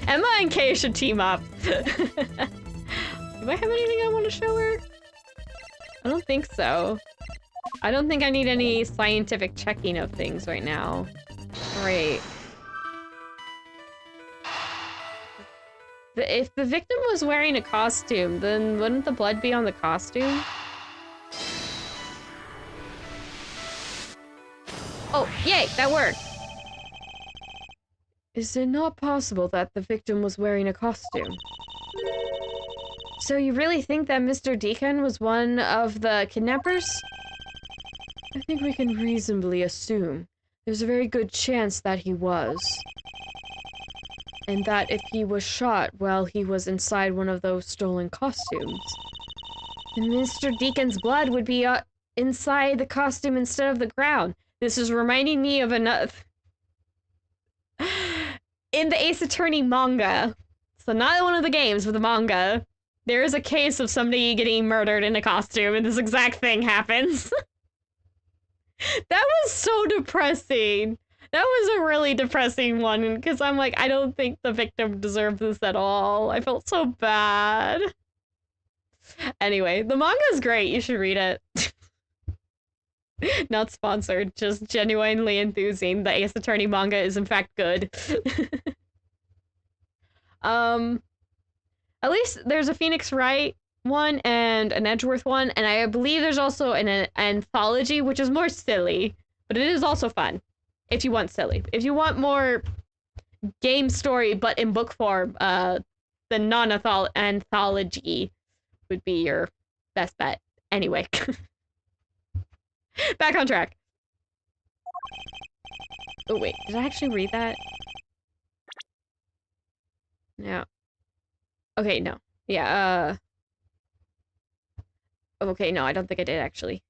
Emma and Kay should team up. Do I have anything I want to show her? I don't think so. I don't think I need any scientific checking of things right now. Great. If the victim was wearing a costume, then wouldn't the blood be on the costume? Oh, yay, that worked! Is it not possible that the victim was wearing a costume? So you really think that Mr. Deacon was one of the kidnappers? I think we can reasonably assume. There's a very good chance that he was. And that if he was shot while he was inside one of those stolen costumes, then Mr. Deacon's blood would be inside the costume instead of the ground. This is reminding me of another... In the Ace Attorney manga, so not one of the games, but the manga, there is a case of somebody getting murdered in a costume, and this exact thing happens. That was so depressing. That was a really depressing one, because I'm like, I don't think the victim deserved this at all. I felt so bad. Anyway, the manga is great. You should read it. Not sponsored, just genuinely enthusing. The Ace Attorney manga is in fact good. At least there's a Phoenix Wright one and an Edgeworth one, and I believe there's also an anthology, which is more silly, but it is also fun. If you want silly. If you want more game story, but in book form, the non-anthology would be your best bet. Anyway. Back on track. Oh, wait. Did I actually read that? Yeah. Okay, no. Yeah, okay, no, I don't think I did, actually.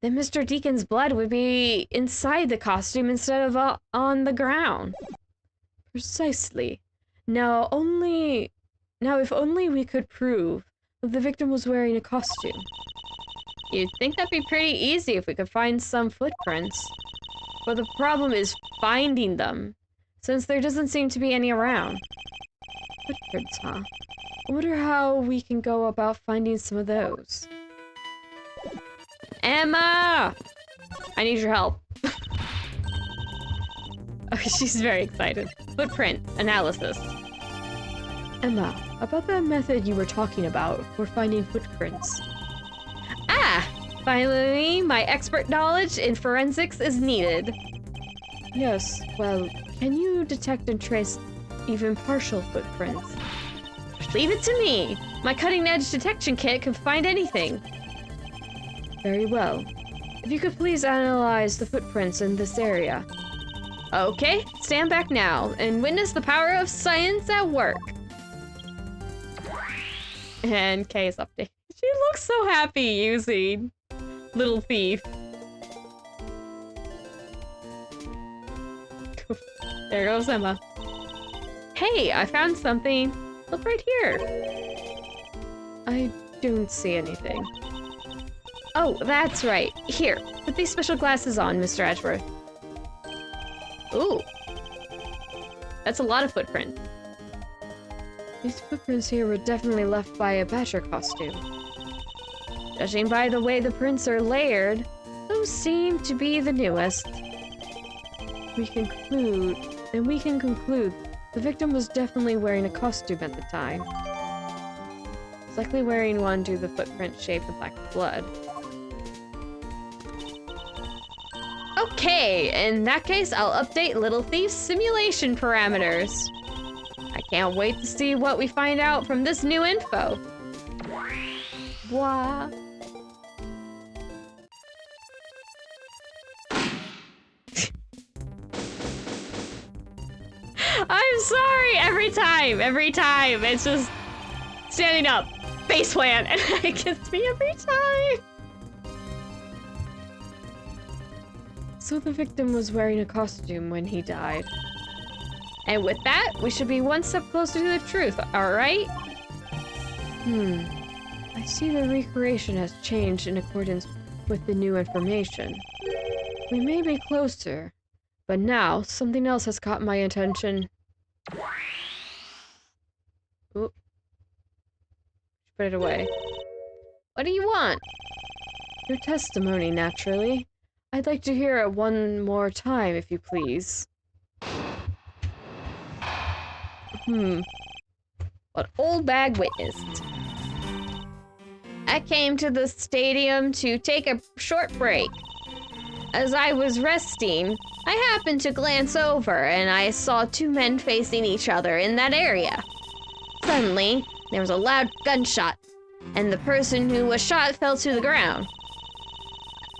Then Mr. Deacon's blood would be inside the costume instead of on the ground. Precisely. Now, if only we could prove that the victim was wearing a costume. You'd think that'd be pretty easy if we could find some footprints. But the problem is finding them, since there doesn't seem to be any around. Footprints, huh? I wonder how we can go about finding some of those. Emma! I need your help. Okay, she's very excited. Footprint analysis. Emma, about that method you were talking about for finding footprints. Ah! Finally, my expert knowledge in forensics is needed. Yes, well, can you detect and trace even partial footprints? Leave it to me! My cutting-edge detection kit can find anything. Very well. If you could please analyze the footprints in this area. Okay, stand back now and witness the power of science at work. And Kay's update. She looks so happy using Little Thief. There goes Emma. Hey, I found something. Look right here. I don't see anything. Oh, that's right. Here, put these special glasses on, Mr. Edgeworth. Ooh. That's a lot of footprints. These footprints here were definitely left by a badger costume. Judging by the way the prints are layered, those seem to be the newest. We can conclude the victim was definitely wearing a costume at the time. He's likely wearing one due to the footprint shaped with lack of blood. Okay, in that case, I'll update Little Thief's simulation parameters. I can't wait to see what we find out from this new info. Blah. I'm sorry, every time, it's just standing up, face plant, and it gets me every time. So the victim was wearing a costume when he died. And with that, we should be one step closer to the truth, alright? I see the recreation has changed in accordance with the new information. We may be closer, but now something else has caught my attention. Oop. Put it away. What do you want? Your testimony, naturally. I'd like to hear it one more time, if you please. What old bag witnessed. I came to the stadium to take a short break. As I was resting, I happened to glance over and I saw two men facing each other in that area. Suddenly, there was a loud gunshot, and the person who was shot fell to the ground.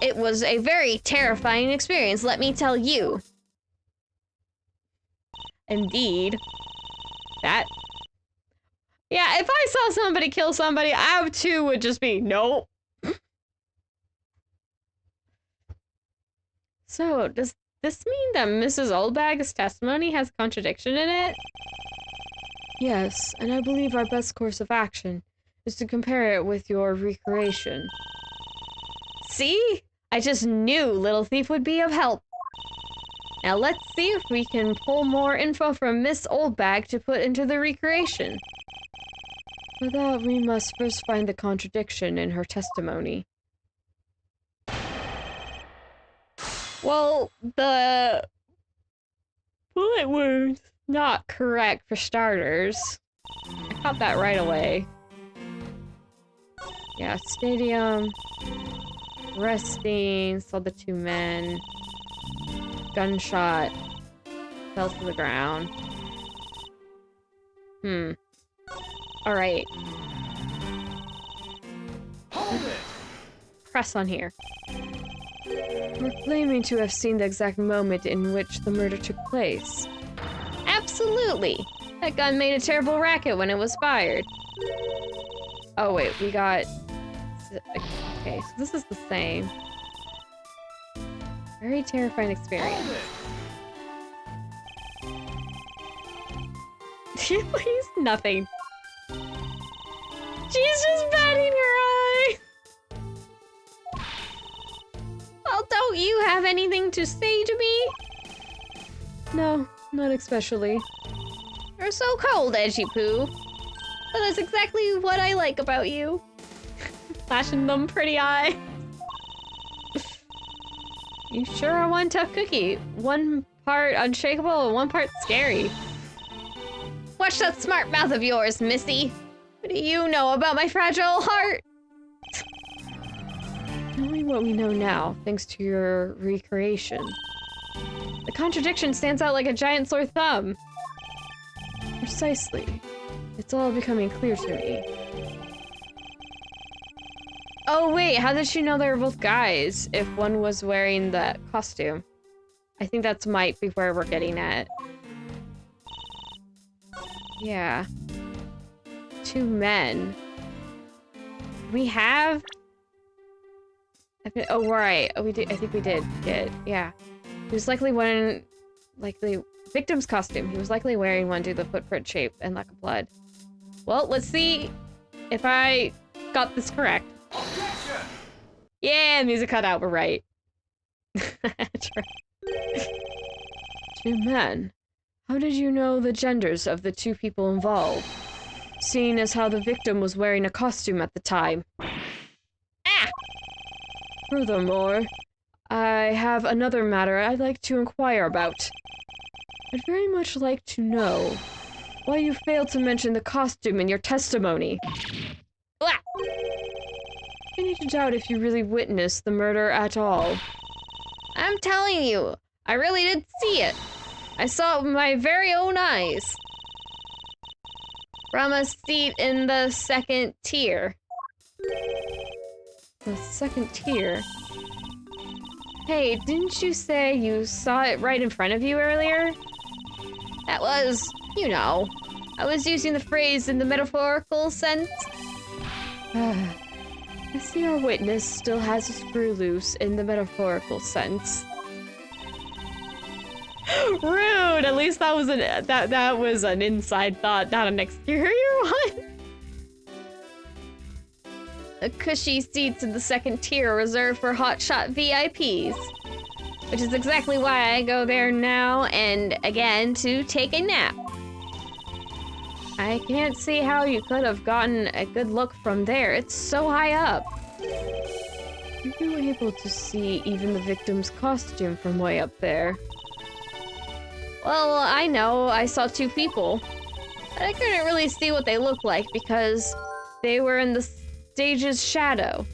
It was a very terrifying experience, let me tell you. Indeed. That... Yeah, if I saw somebody kill somebody, I too would just be, nope. So, does this mean that Mrs. Oldbag's testimony has contradiction in it? Yes, and I believe our best course of action is to compare it with your recreation. See? I just knew Little Thief would be of help. Now let's see if we can pull more info from Miss Oldbag to put into the recreation. For that, we must first find the contradiction in her testimony. Well, the bullet wound's not correct for starters. I caught that right away. Yeah, stadium. Resting, saw the two men. Gunshot. Fell to the ground. Alright. Press on here. We're claiming to have seen the exact moment in which the murder took place. Absolutely! That gun made a terrible racket when it was fired. Oh wait, we got... Okay, so this is the same. Very terrifying experience. She's nothing. She's just batting her eye! Well, don't you have anything to say to me? No, not especially. You're so cold, Edgy Poo. But that's exactly what I like about you. Flashing them pretty eye. You sure are one tough cookie. One part unshakable and one part scary. Watch that smart mouth of yours, Missy. What do you know about my fragile heart? Knowing what we know now, thanks to your recreation, the contradiction stands out like a giant sore thumb. Precisely. It's all becoming clear to me. Oh wait, how did she know they were both guys if one was wearing the costume? I think that's might be where we're getting at. Yeah. Two men. We have... Oh, right. Oh, we did. I think we did get... Yeah. He was likely wearing... Likely... Victim's costume. He was likely wearing one due to the footprint shape and lack of blood. Well, let's see if I got this correct. Yeah, music cut out, we're right. Two men. How did you know the genders of the two people involved? Seeing as how the victim was wearing a costume at the time. Ah! Furthermore, I have another matter I'd like to inquire about. I'd very much like to know why you failed to mention the costume in your testimony. Ah! I need to doubt if you really witnessed the murder at all. I'm telling you, I really did see it. I saw it with my very own eyes. From a seat in the second tier. The second tier? Hey, didn't you say you saw it right in front of you earlier? That was, you know, I was using the phrase in the metaphorical sense. I see our witness still has a screw loose in the metaphorical sense. Rude! At least that was that was an inside thought, not an exterior one. The cushy seats in the second tier are reserved for hotshot VIPs. Which is exactly why I go there now and again to take a nap. I can't see how you could have gotten a good look from there. It's so high up. Were you able to see even the victim's costume from way up there? Well, I know. I saw two people. But I couldn't really see what they looked like because they were in the stage's shadow.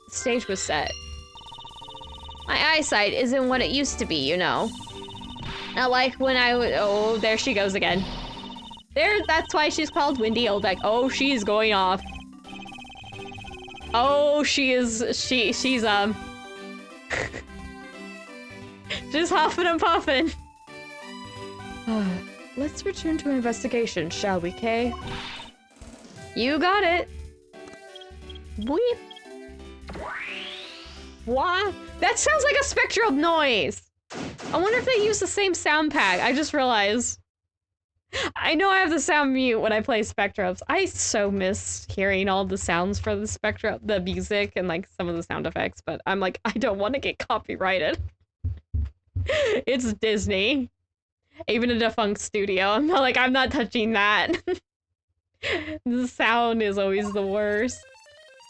The stage was set. My eyesight isn't what it used to be, you know. Not like when I would— oh, there she goes again. That's why she's called Windy Olbeck. Oh, she's going off. Oh, she's just huffing and puffing. Let's return to investigation, shall we, Kay? You got it. Bleep. What? That sounds like a spectral noise. I wonder if they use the same sound pack. I just realized. I know I have the sound mute when I play Spectrums. I so miss hearing all the sounds for the Spectrum, the music, and like some of the sound effects, but I'm like, I don't want to get copyrighted. It's Disney. Even a defunct studio. I'm not like, I'm not touching that. The sound is always the worst.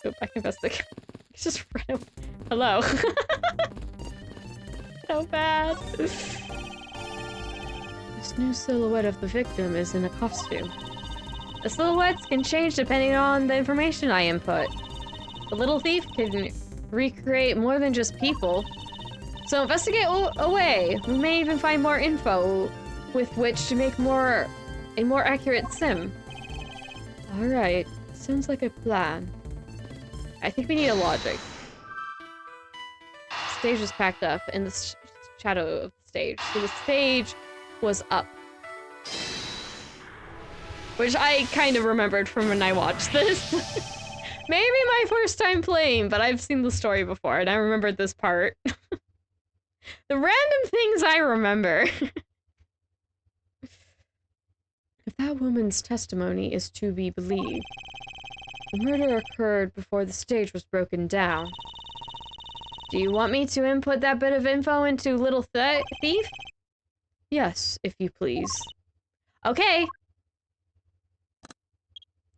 Go back and investigate. It's just random. Hello. So bad. This new silhouette of the victim is in a costume. The silhouettes can change depending on the information I input. The little thief can recreate more than just people. So investigate away. We may even find more info with which to make a more accurate sim. Alright, sounds like a plan. I think we need a logic. The stage is packed up in the shadow of the stage. So the stage was up. Which I kind of remembered from when I watched this. Maybe my first time playing, but I've seen the story before and I remembered this part. The random things I remember. If that woman's testimony is to be believed, the murder occurred before the stage was broken down. Do you want me to input that bit of info into Little Thief? Yes, if you please. Okay.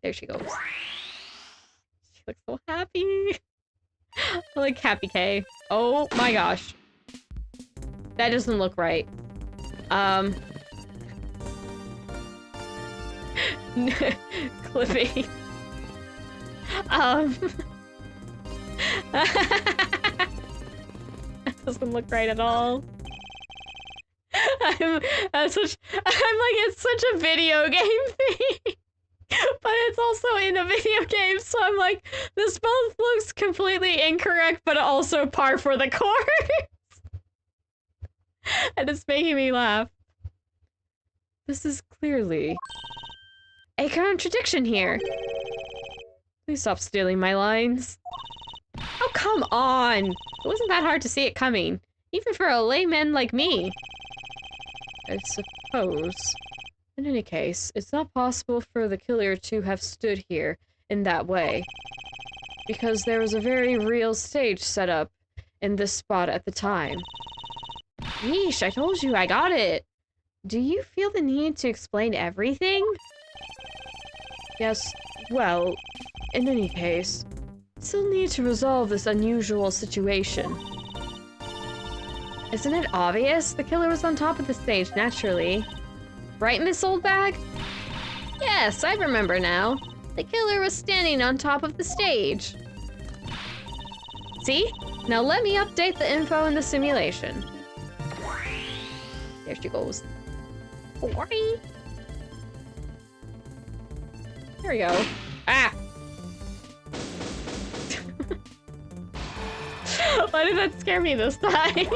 There she goes. She looks so happy. I like Happy K. Oh my gosh. That doesn't look right. Clippy. That doesn't look right at all. I'm like, it's such a video game thing. But it's also in a video game, so I'm like, this both looks completely incorrect, but also par for the course. And it's making me laugh. This is clearly a contradiction here. Please stop stealing my lines. Oh, come on! It wasn't that hard to see it coming, even for a layman like me. I suppose. In any case, it's not possible for the killer to have stood here in that way. because there was a very real stage set up in this spot at the time. Yeesh, I told you, I got it. Do you feel the need to explain everything? Yes, well, in any case, still need to resolve this unusual situation. Isn't it obvious? The killer was on top of the stage, naturally. Right, Miss Oldbag? Yes, I remember now. The killer was standing on top of the stage. See? Now let me update the info in the simulation. There she goes. There we go. Ah! Why did that scare me this time?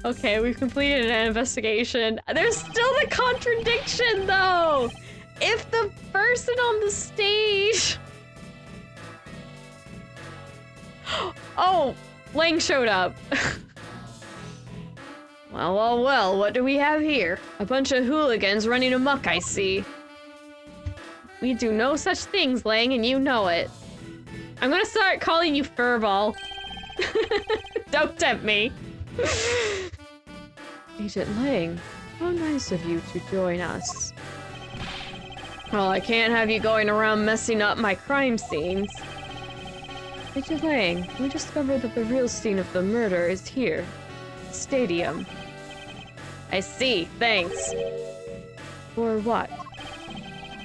Okay, we've completed an investigation. There's still the contradiction, though! If the person on the stage... Oh! Lang showed up. Well, what do we have here? A bunch of hooligans running amok, I see. We do no such things, Lang, and you know it. I'm gonna start calling you Furball. Don't tempt me. Agent Lang, how nice of you to join us. Well, I can't have you going around messing up my crime scenes. Agent Lang, we discovered that the real scene of the murder is here. Stadium. I see, thanks. For what?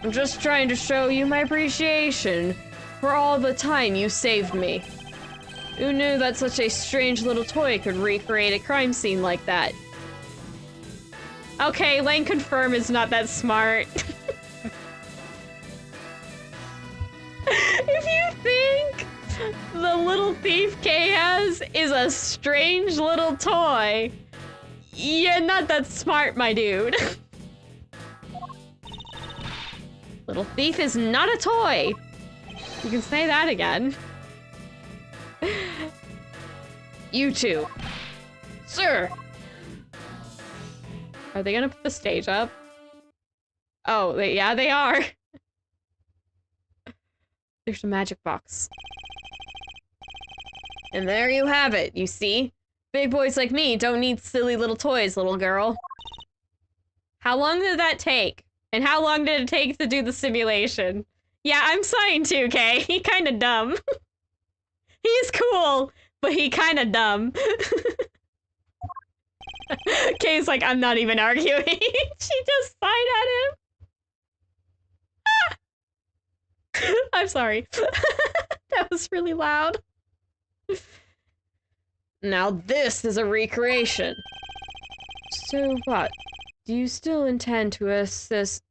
I'm just trying to show you my appreciation for all the time you saved me. Who knew that such a strange little toy could recreate a crime scene like that? Okay, Lang confirm is not that smart. If you think the little thief Kay has is a strange little toy, you're not that smart, my dude. Little thief is not a toy. You can say that again. You two. Sir! Are they gonna put the stage up? Oh, yeah, they are. There's a magic box. And there you have it, you see? Big boys like me don't need silly little toys, little girl. How long did that take? And how long did it take to do the simulation? Yeah, I'm sighing too, Kay. He kinda dumb. He's cool, but he kinda dumb. Kay's like, I'm not even arguing. She just sighed at him. I'm sorry. That was really loud. Now this is a recreation. So what? Do you still intend to assert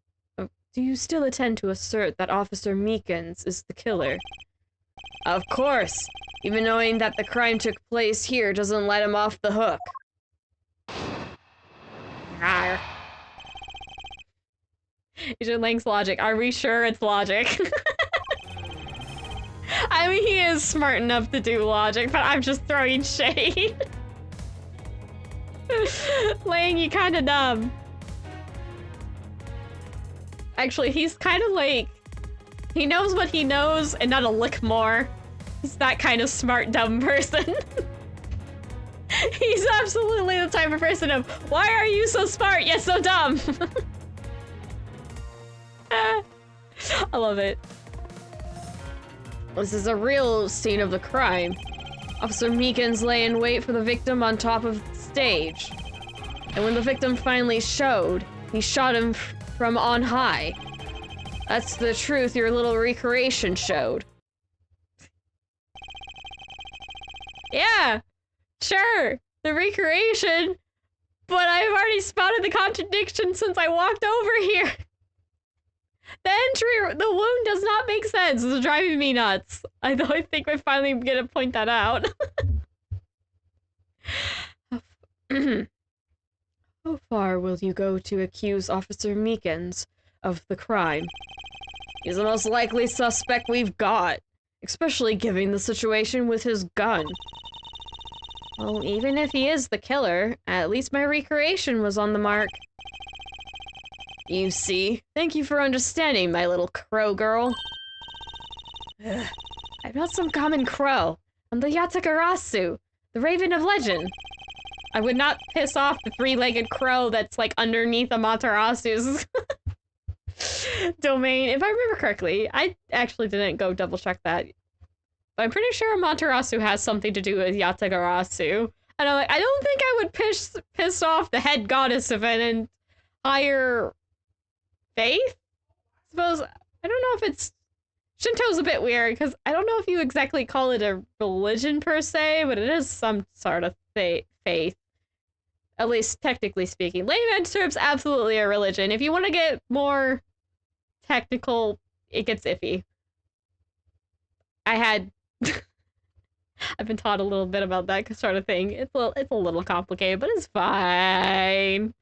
that Officer Meekins is the killer? Of course! Even knowing that the crime took place here doesn't let him off the hook. Rawr. Agent Lang's logic. Are we sure it's logic? I mean, he is smart enough to do logic, but I'm just throwing shade. Lang, you kinda dumb. Actually, he's kind of like... He knows what he knows, and not a lick more. He's that kind of smart, dumb person. He's absolutely the type of person of, why are you so smart yet so dumb? I love it. This is a real scene of the crime. Officer Meekins lay in wait for the victim on top of the stage. And when the victim finally showed, he shot him from on high. That's the truth your little recreation showed. Yeah, sure, the recreation, but I've already spotted the contradiction since I walked over here. The wound does not make sense. It's driving me nuts. I think we're finally gonna point that out. How far will you go to accuse Officer Meekins of the crime? He's the most likely suspect we've got, especially given the situation with his gun. Well, even if he is the killer, at least my recreation was on the mark. You see? Thank you for understanding, my little crow girl. Ugh. I'm not some common crow. I'm the Yatagarasu, the Raven of Legend. I would not piss off the three-legged crow that's like underneath Amaterasu's domain. If I remember correctly, I actually didn't go double check that. But I'm pretty sure Amaterasu has something to do with Yatagarasu. And I'm like, I don't think I would piss off the head goddess of an entire faith? I suppose, I don't know if it's... Shinto's a bit weird, because I don't know if you exactly call it a religion per se, but it is some sort of faith. At least technically speaking. Layman serves absolutely a religion. If you want to get more technical, it gets iffy. I've been taught a little bit about that sort of thing. It's a little complicated, but it's fine.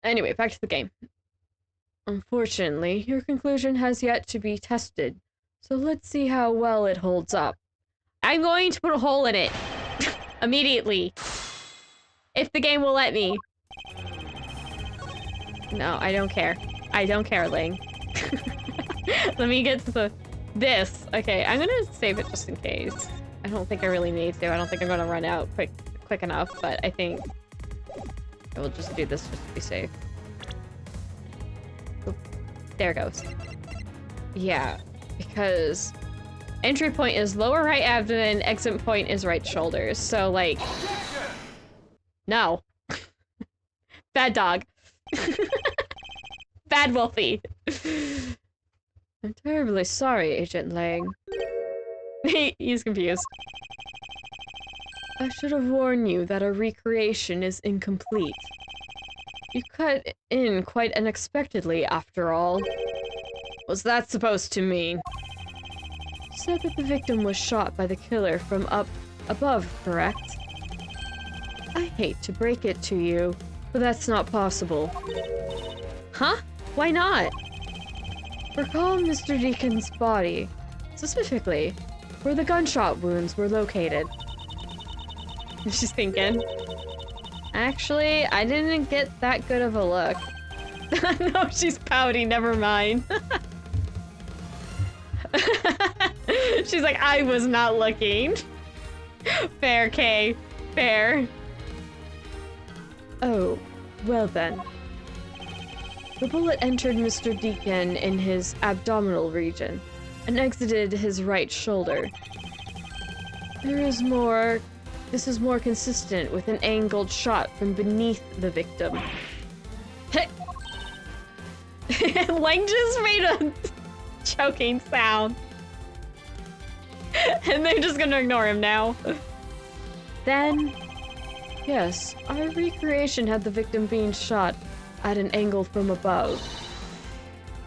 Anyway, back to the game. Unfortunately, your conclusion has yet to be tested, so let's see how well it holds up. I'm going to put a hole in it. Immediately. If the game will let me. No, I don't care. I don't care, Ling. Let me get to this. Okay, I'm gonna save it just in case. I don't think I really need to. I don't think I'm gonna run out quick enough, but I think I will just do this just to be safe. Oop. There it goes. Yeah, because entry point is lower right abdomen, exit point is right shoulders. So, like... No. Bad dog. Bad Wolfie. I'm terribly sorry, Agent Lang. He's confused. I should have warned you that our recreation is incomplete. You cut in quite unexpectedly, after all. What's that supposed to mean? You said that the victim was shot by the killer from up above, correct? I hate to break it to you, but that's not possible. Huh? Why not? Recall Mr. Deacon's body, specifically where the gunshot wounds were located. She's thinking. Actually, I didn't get that good of a look. No, she's pouty, never mind. She's like, I was not looking. Fair, Kay. Fair. Oh, well then. The bullet entered Mr. Deacon in his abdominal region and exited his right shoulder. This is more consistent with an angled shot from beneath the victim. Lang just made a choking sound. And they're just gonna ignore him now. Then, yes, our recreation had the victim being shot at an angle from above.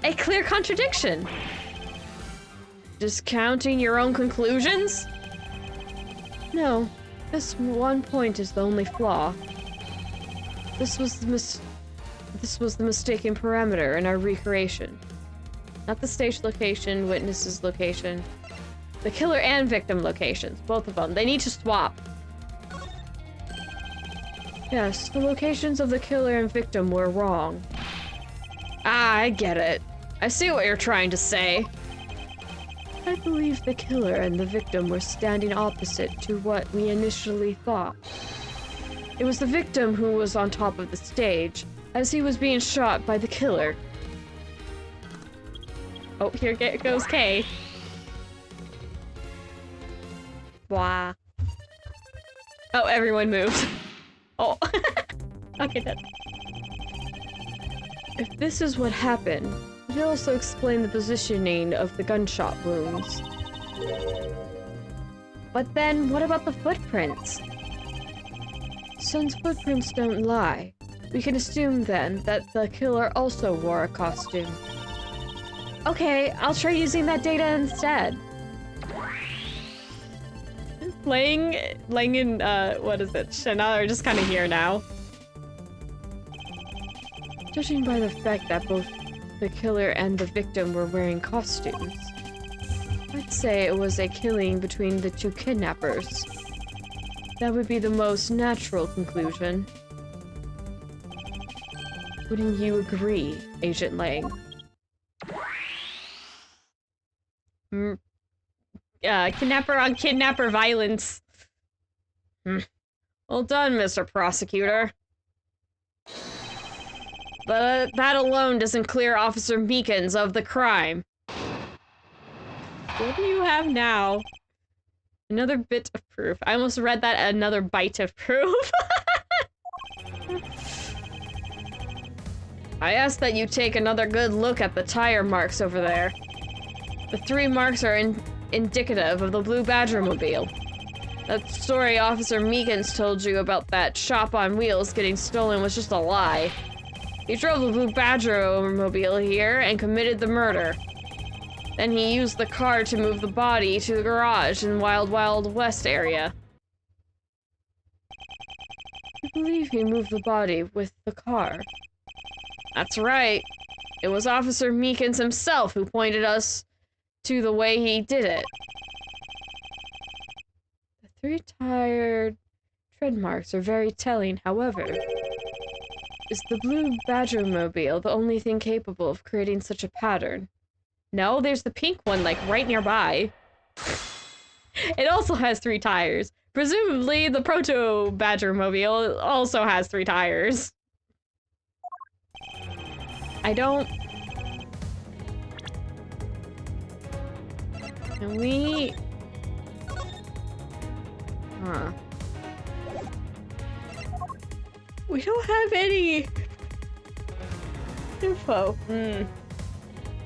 A clear contradiction! Discounting your own conclusions? No, this one point is the only flaw. This was the mistaken parameter in our recreation. Not the stage location, witness's location. The killer and victim locations, both of them. They need to swap. Yes, the locations of the killer and victim were wrong. Ah, I get it. I see what you're trying to say. I believe the killer and the victim were standing opposite to what we initially thought. It was the victim who was on top of the stage, as he was being shot by the killer. Oh, here goes Kay. Blah. Oh, everyone moved. Oh. Okay, then. If this is what happened, it also explain the positioning of the gunshot wounds. But then, what about the footprints? Since footprints don't lie, we can assume then that the killer also wore a costume. Okay, I'll try using that data instead. Lang and, what is it, Shana are just kind of here now. Judging by the fact that both the killer and the victim were wearing costumes, I'd say it was a killing between the two kidnappers. That would be the most natural conclusion. Wouldn't you agree, Agent Lang? kidnapper on kidnapper violence. Well done, Mr. Prosecutor. But that alone doesn't clear Officer Meekins of the crime. What do you have now? Another bit of proof. I almost read that another bite of proof. I ask that you take another good look at the tire marks over there. The 3 marks are indicative of the Blue Badger mobile. That story Officer Meekins told you about that shop on wheels getting stolen was just a lie. He drove the Blue Badger mobile here and committed the murder. Then he used the car to move the body to the garage in Wild Wild West area. I believe he moved the body with the car. That's right. It was Officer Meekins himself who pointed us to the way he did it. The 3 tired tread marks are very telling, however. Is the Blue Badger mobile the only thing capable of creating such a pattern? No, there's the pink one, like, right nearby. It also has 3 tires. Presumably, the Proto Badger mobile also has 3 tires. I don't... Can we... Huh. We don't have any... info.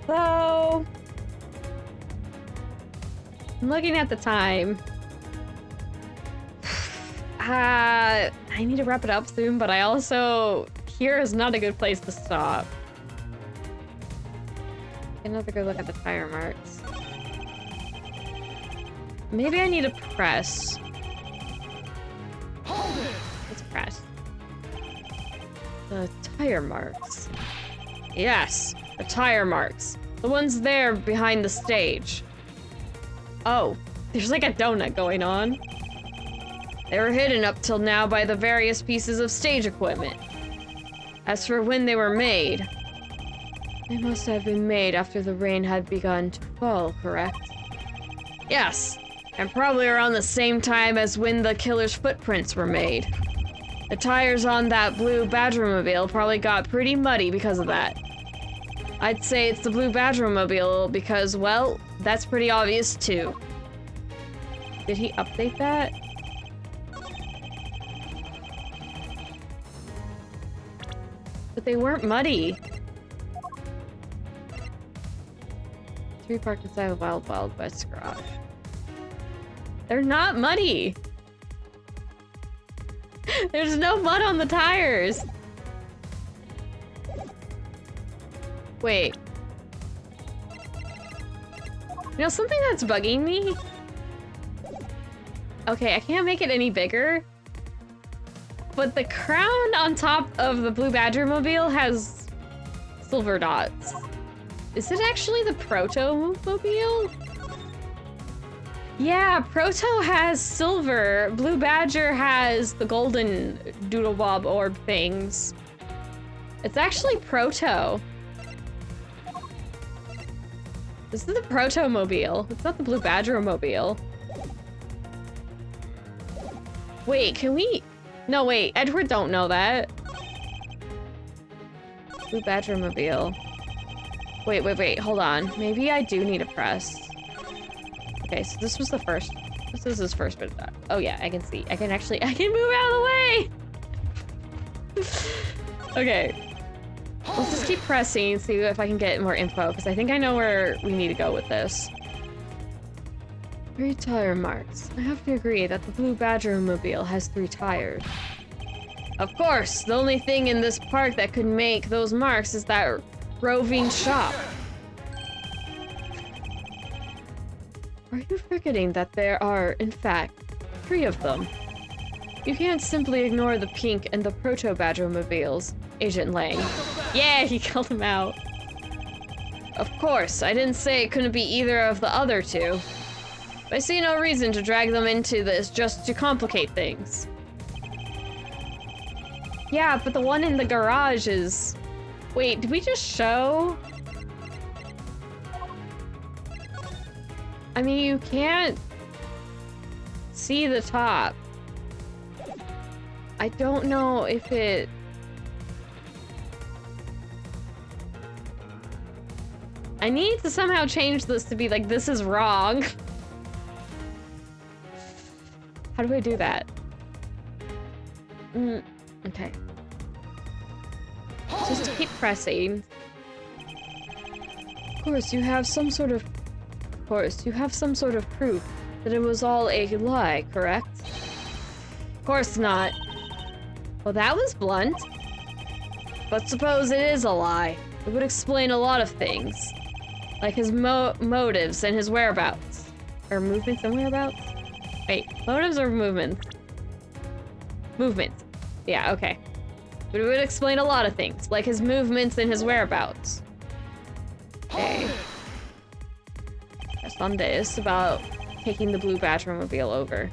So... I'm looking at the time. I need to wrap it up soon, but I also... Here is not a good place to stop. Another good look at the tire marks. Maybe I need to press. Let's press. The tire marks. Yes, the tire marks. The ones there behind the stage. Oh, there's like a donut going on. They were hidden up till now by the various pieces of stage equipment. As for when they were made, they must have been made after the rain had begun to fall, correct? Yes, and probably around the same time as when the killer's footprints were made. The tires on that Blue Badger mobile probably got pretty muddy because of that. I'd say it's the Blue Badger mobile because, well, that's pretty obvious too. Did he update that? But they weren't muddy. 3 parked inside the Wild Wild West garage. They're not muddy! There's no mud on the tires! Wait. You know, something that's bugging me? Okay, I can't make it any bigger. But the crown on top of the Blue Badger mobile has silver dots. Is it actually the Proto mobile? Yeah, Proto has silver. Blue Badger has the golden doodle bob orb things. It's actually Proto. This is the Proto mobile. It's not the Blue Badger mobile. Wait, can we... No, wait. Edgeworth don't know that. Blue Badger mobile. Wait. Hold on. Maybe I do need a press. Okay, so this was the first. This is his first bit of that. Oh yeah, I can see. I can move out of the way! Okay. Let's just keep pressing and see if I can get more info, because I think I know where we need to go with this. 3 tire marks. I have to agree that the Blue Badger mobile has 3 tires. Of course, the only thing in this park that could make those marks is that roving shop. Are you forgetting that there are, in fact, 3 of them? You can't simply ignore the pink and the Proto Badger mobiles, Agent Lang. Yeah, he called him out. Of course, I didn't say it couldn't be either of the other 2. I see no reason to drag them into this just to complicate things. Yeah, but the one in the garage is... Wait, did we just show? I mean, you can't see the top. I don't know if it... I need to somehow change this to be like, this is wrong. How do I do that? Okay. Just keep pressing. Of course, you have some sort of proof that it was all a lie, correct? Of course not. Well, that was blunt. But suppose it is a lie. It would explain a lot of things. Like his motives and his whereabouts. Or movements and whereabouts? Wait, motives or movements? Movements. Yeah, okay. But it would explain a lot of things, like his movements and his whereabouts. Okay. Just on this, about taking the blue Badger-mobile over.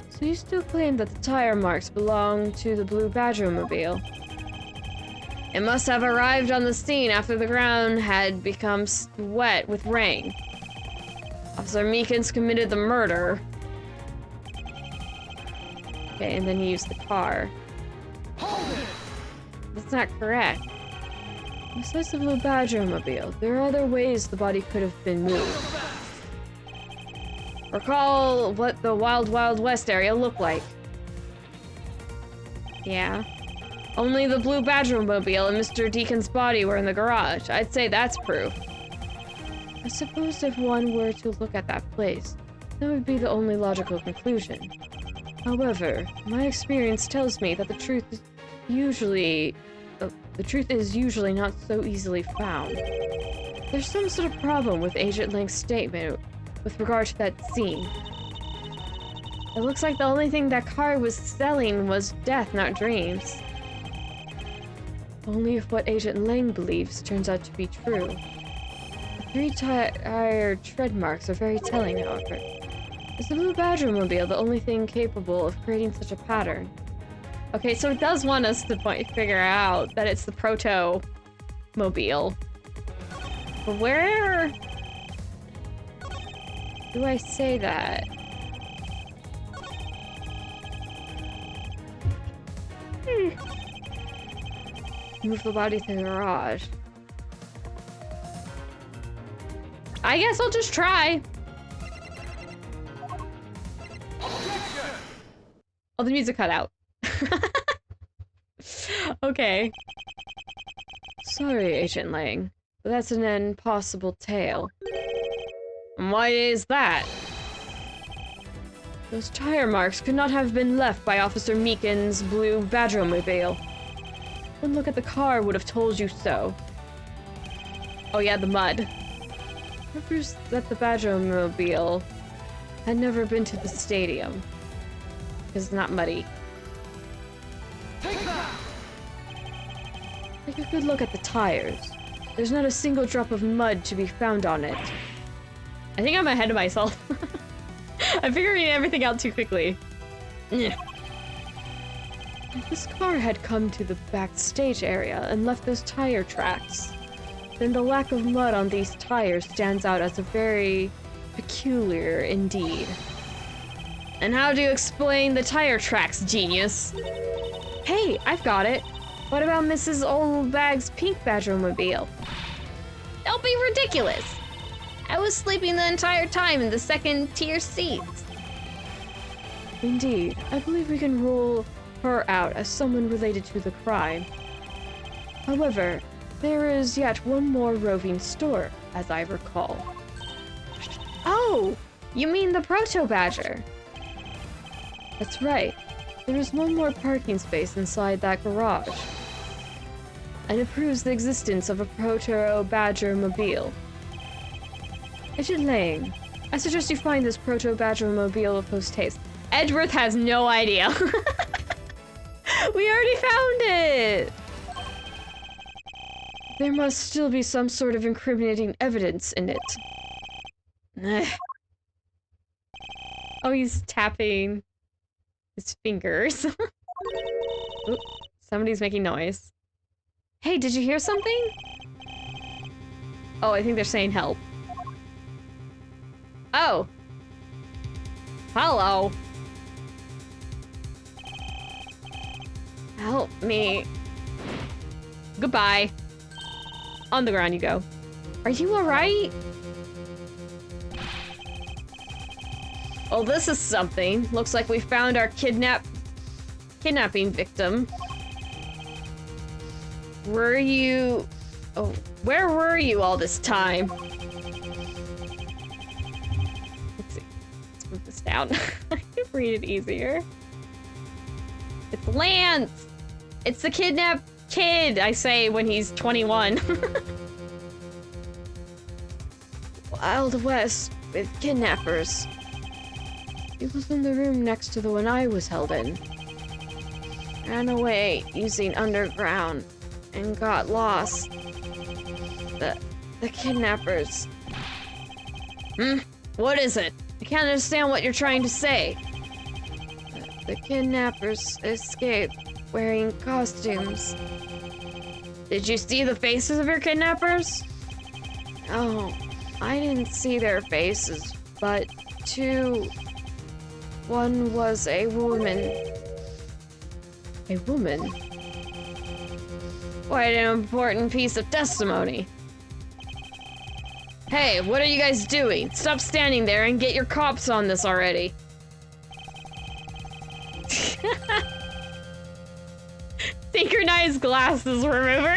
So you still claim that the tire marks belong to the blue Badger-mobile? It must have arrived on the scene after the ground had become wet with rain. Officer Meekins committed the murder. Okay, and then he used the car. That's not correct. Besides the blue Badger-mobile, there are other ways the body could have been moved. Recall what the Wild Wild West area looked like. Yeah. Only the blue Badger-mobile and Mr. Deacon's body were in the garage. I'd say that's proof. I suppose if one were to look at that place, that would be the only logical conclusion. However, my experience tells me that the truth is usually not so easily found. There's some sort of problem with Agent Lang's statement with regard to that scene. It looks like the only thing that car was selling was death, not dreams. Only if what Agent Lang believes turns out to be true. The 3-tire tread marks are very telling, however. Is the blue Badger-mobile the only thing capable of creating such a pattern? Okay, so it does want us to figure out that it's the proto-mobile. But where do I say that? Move the body to the garage. I guess I'll just try. Oh, the music cut out. Okay. Sorry, Agent Lang, but that's an impossible tale. And why is that? Those tire marks could not have been left by Officer Meekins' blue Badger-mobile. One look at the car would have told you so. Oh yeah, the mud. That proves that the Badger-mobile had never been to the stadium. Because it's not muddy. Take a good look at the tires. There's not a single drop of mud to be found on it. I think I'm ahead of myself. I'm figuring everything out too quickly. If this car had come to the backstage area and left those tire tracks, then the lack of mud on these tires stands out as a very peculiar indeed. And how do you explain the tire tracks, genius? Hey, I've got it. What about Mrs. Oldbag's pink Badger-mobile? Don't be ridiculous. I was sleeping the entire time in the second-tier seats. Indeed, I believe we can rule her out as someone related to the crime. However, there is yet one more roving store, as I recall. Oh, you mean the Proto-Badger? That's right. There is one more parking space inside that garage. And it proves the existence of a Proto-Badger-mobile. Agent Lang, I suggest you find this Proto-Badger-mobile post-haste. Edgeworth has no idea. We already found it! There must still be some sort of incriminating evidence in it. Oh, he's tapping his fingers. Oop, somebody's making noise. Hey, did you hear something? Oh, I think they're saying help. Oh. Hello. Help me. Goodbye. On the ground you go. Are you alright? Oh, this is something. Looks like we found our kidnapping victim. Were you... Oh, where were you all this time? Let's see. Let's move this down. I can read it easier. It's Lance! It's the kidnapped kid, I say when he's 21. Wild West with kidnappers. He was in the room next to the one I was held in. Ran away using underground and got lost. The kidnappers. What is it? I can't understand what you're trying to say. The kidnappers escaped wearing costumes. Did you see the faces of your kidnappers? Oh, I didn't see their faces, but two... One was a woman. A woman? Quite an important piece of testimony. Hey, what are you guys doing? Stop standing there and get your cops on this already. Synchronized glasses remover.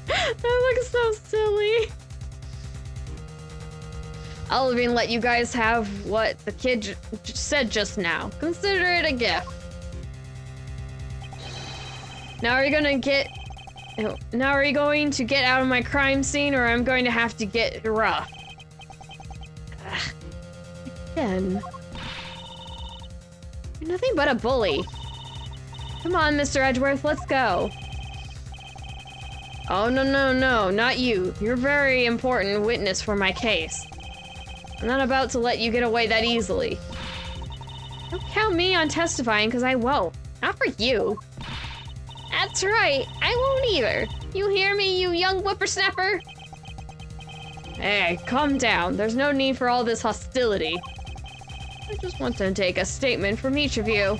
That looks so silly. I'll even let you guys have what the kid said just now. Consider it a gift. Now are you going to get out of my crime scene, or I'm going to have to get rough? Again. You're nothing but a bully. Come on, Mr. Edgeworth, let's go. Oh, no, not you. You're a very important witness for my case. I'm not about to let you get away that easily. Don't count me on testifying, because I won't. Not for you. That's right, I won't either. You hear me, you young whippersnapper? Hey, calm down. There's no need for all this hostility. I just want to take a statement from each of you.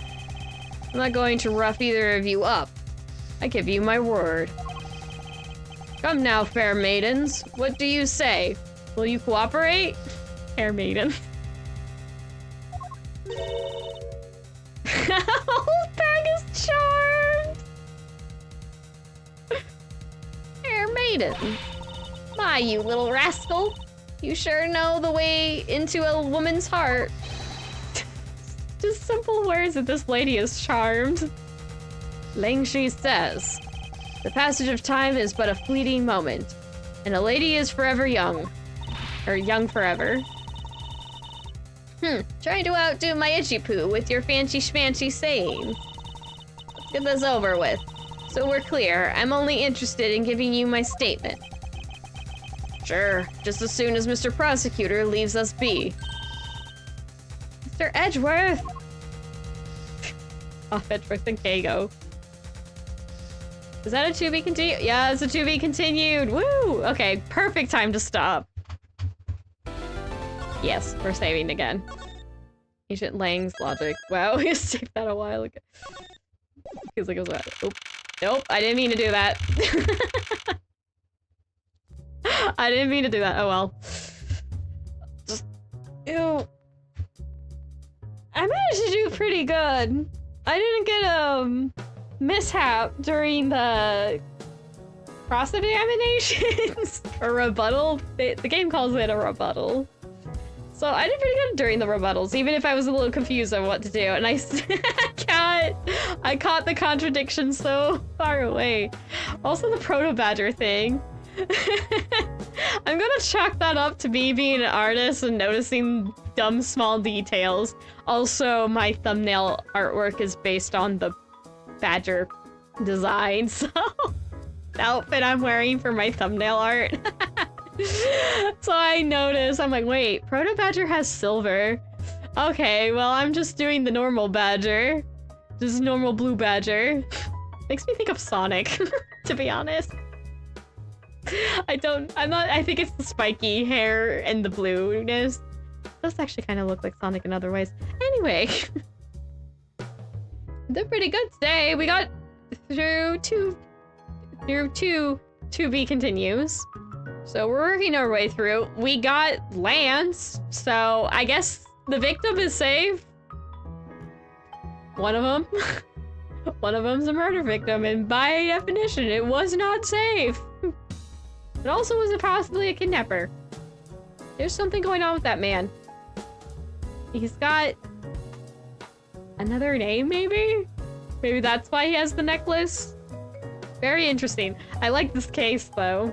I'm not going to rough either of you up. I give you my word. Come now, fair maidens. What do you say? Will you cooperate? Fair maiden. Whole bag is charmed! Fair maiden. My, you little rascal. You sure know the way into a woman's heart. Just simple words that this lady is charmed. Langshi says, the passage of time is but a fleeting moment, and a lady is forever young. Or young forever. Trying to outdo my itchy poo with your fancy schmancy sayings. Let's get this over with. So we're clear, I'm only interested in giving you my statement. Sure, just as soon as Mr. Prosecutor leaves us be. Mr. Edgeworth! Off Edgeworth and Kago. Is that a to be continued? Yeah, it's a to be continued! Woo! Okay, perfect time to stop. Yes, we're saving again. Ancient Lang's logic. Wow, we saved that a while ago. Feels like it was bad. Oop. Nope, I didn't mean to do that. I didn't mean to do that. Oh well. Just... Ew. I managed to do pretty good. I didn't get a mishap during the cross-examinations. Or rebuttal. The game calls it a rebuttal. So I did pretty good during the rebuttals, even if I was a little confused on what to do. And I caught the contradiction so far away. Also the proto-badger thing. I'm gonna chalk that up to me being an artist and noticing dumb small details. Also, my thumbnail artwork is based on the badger design, so the outfit I'm wearing for my thumbnail art. So I noticed, I'm like, wait, Proto Badger has silver. Okay, well, I'm just doing the normal badger. Just normal blue badger. Makes me think of Sonic, to be honest. I think it's the spiky hair and the blueness. It does actually kind of look like Sonic in other ways. Anyway. They're pretty good today. We got through two to be continues. So we're working our way through. We got Lance, so I guess the victim is safe. One of them. One of them's a murder victim, and by definition, it was not safe. It also was possibly a kidnapper. There's something going on with that man. He's got another name, maybe? Maybe that's why he has the necklace? Very interesting. I like this case, though.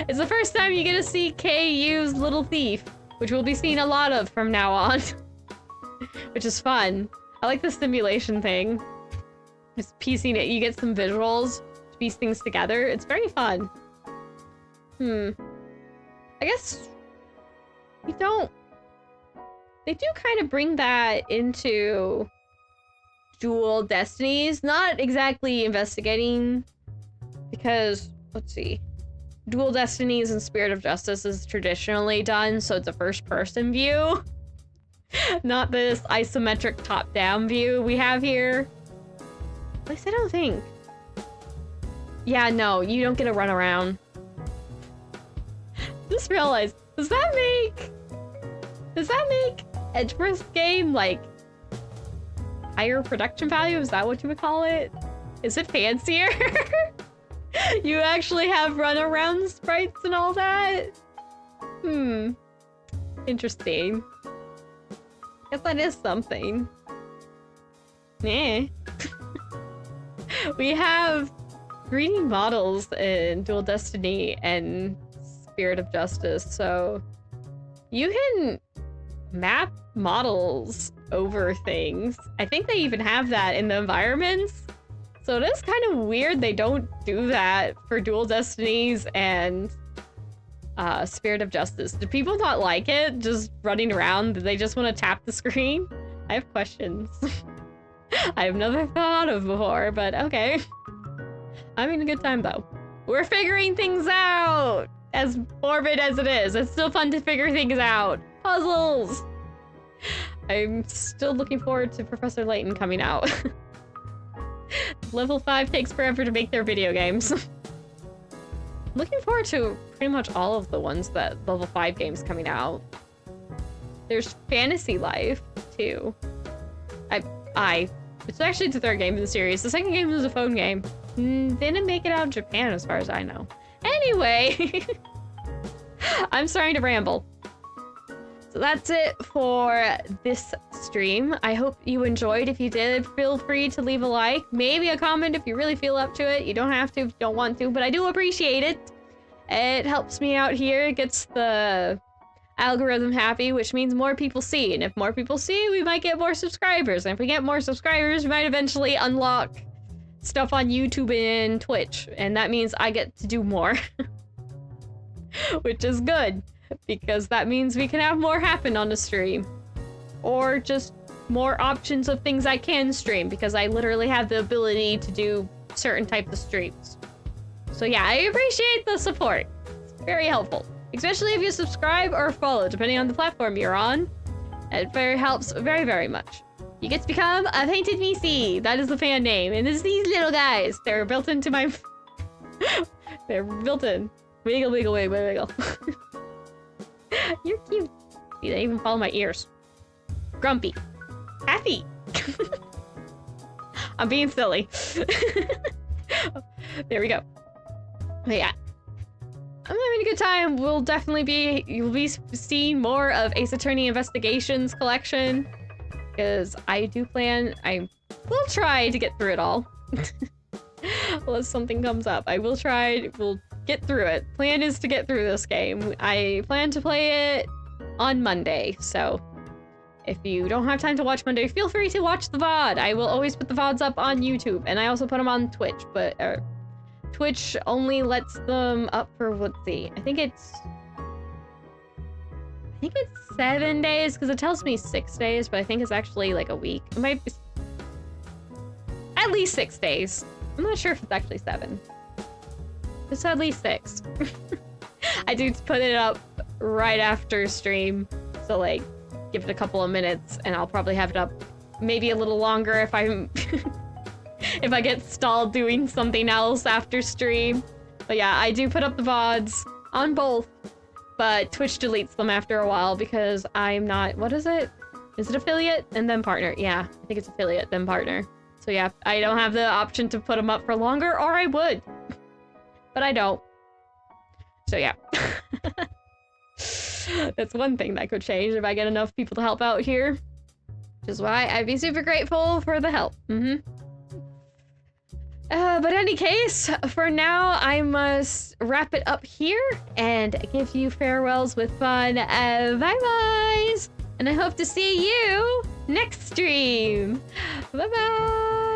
It's the first time you get to see Kay use Little Thief, which we'll be seeing a lot of from now on. Which is fun. I like the simulation thing. Just piecing it, you get some visuals to piece things together. It's very fun. I guess we don't... They do kind of bring that into Dual Destinies. Not exactly investigating, because, let's see. Dual Destinies and Spirit of Justice is traditionally done, so it's a first-person view. Not this isometric top-down view we have here. At least I don't think. Yeah, no, you don't get to run around. Just realized, does that make Edgeworth's game, like, higher production value? Is that what you would call it? Is it fancier? You actually have run-around sprites and all that? Interesting. Guess that is something. Nah. We have 3D models in Dual Destiny and Spirit of Justice, so you can map models over things. I think they even have that in the environments. So it is kind of weird they don't do that for Dual Destinies and Spirit of Justice. Do people not like it? Just running around? Do they just want to tap the screen? I have questions. I've never thought of before, but okay. I'm having a good time though. We're figuring things out! As morbid as it is, it's still fun to figure things out. Puzzles! I'm still looking forward to Professor Layton coming out. Level 5 takes forever to make their video games. Looking forward to pretty much all of the ones that level 5 games coming out. There's Fantasy Life, too. It's actually the 3rd game in the series. The 2nd game was a phone game. Didn't make it out in Japan, as far as I know. Anyway, I'm starting to ramble. So that's it for this stream. I hope you enjoyed. If you did, feel free to leave a like, maybe a comment if you really feel up to it. You don't have to if you don't want to, but I do appreciate it. It helps me out here. It gets the algorithm happy, which means more people see. And if more people see, we might get more subscribers. And if we get more subscribers, we might eventually unlock stuff on YouTube and Twitch. And that means I get to do more. Which is good, because that means we can have more happen on the stream. Or just more options of things I can stream, because I literally have the ability to do certain types of streams. So yeah, I appreciate the support. It's very helpful. Especially if you subscribe or follow, depending on the platform you're on. It helps very, very much. You get to become a Painted VC. That is the fan name. And it's these little guys. They're built into my... They're built in. Wiggle, wiggle, wiggle, wiggle. You're cute. See, they even follow my ears. Grumpy. Happy. I'm being silly. There we go. But yeah. I'm having a good time. You'll be seeing more of Ace Attorney Investigations collection. Because I will try to get through it all. Unless something comes up. We'll get through it. Plan is to get through this game. I plan to play it on Monday, so if you don't have time to watch Monday, feel free to watch the VOD. I will always put the VODs up on YouTube, and I also put them on Twitch, but Twitch only lets them up for, let's see, I think it's 7 days, because it tells me 6 days, but I think it's actually like a week. It might be at least 6 days. I'm not sure if it's actually 7. It's at least 6. I do put it up right after stream, so like, give it a couple of minutes, and I'll probably have it up maybe a little longer if I'm if I get stalled doing something else after stream. But yeah, I do put up the VODs on both, but Twitch deletes them after a while because I'm not, what is it? Is it affiliate and then partner? Yeah, I think it's affiliate then partner. So yeah, I don't have the option to put them up for longer, or I would, but I don't. So yeah. That's one thing that could change if I get enough people to help out here. Which is why I'd be super grateful for the help. But any case, for now, I must wrap it up here and give you farewells with fun. Bye-byes! And I hope to see you next stream. Bye-bye!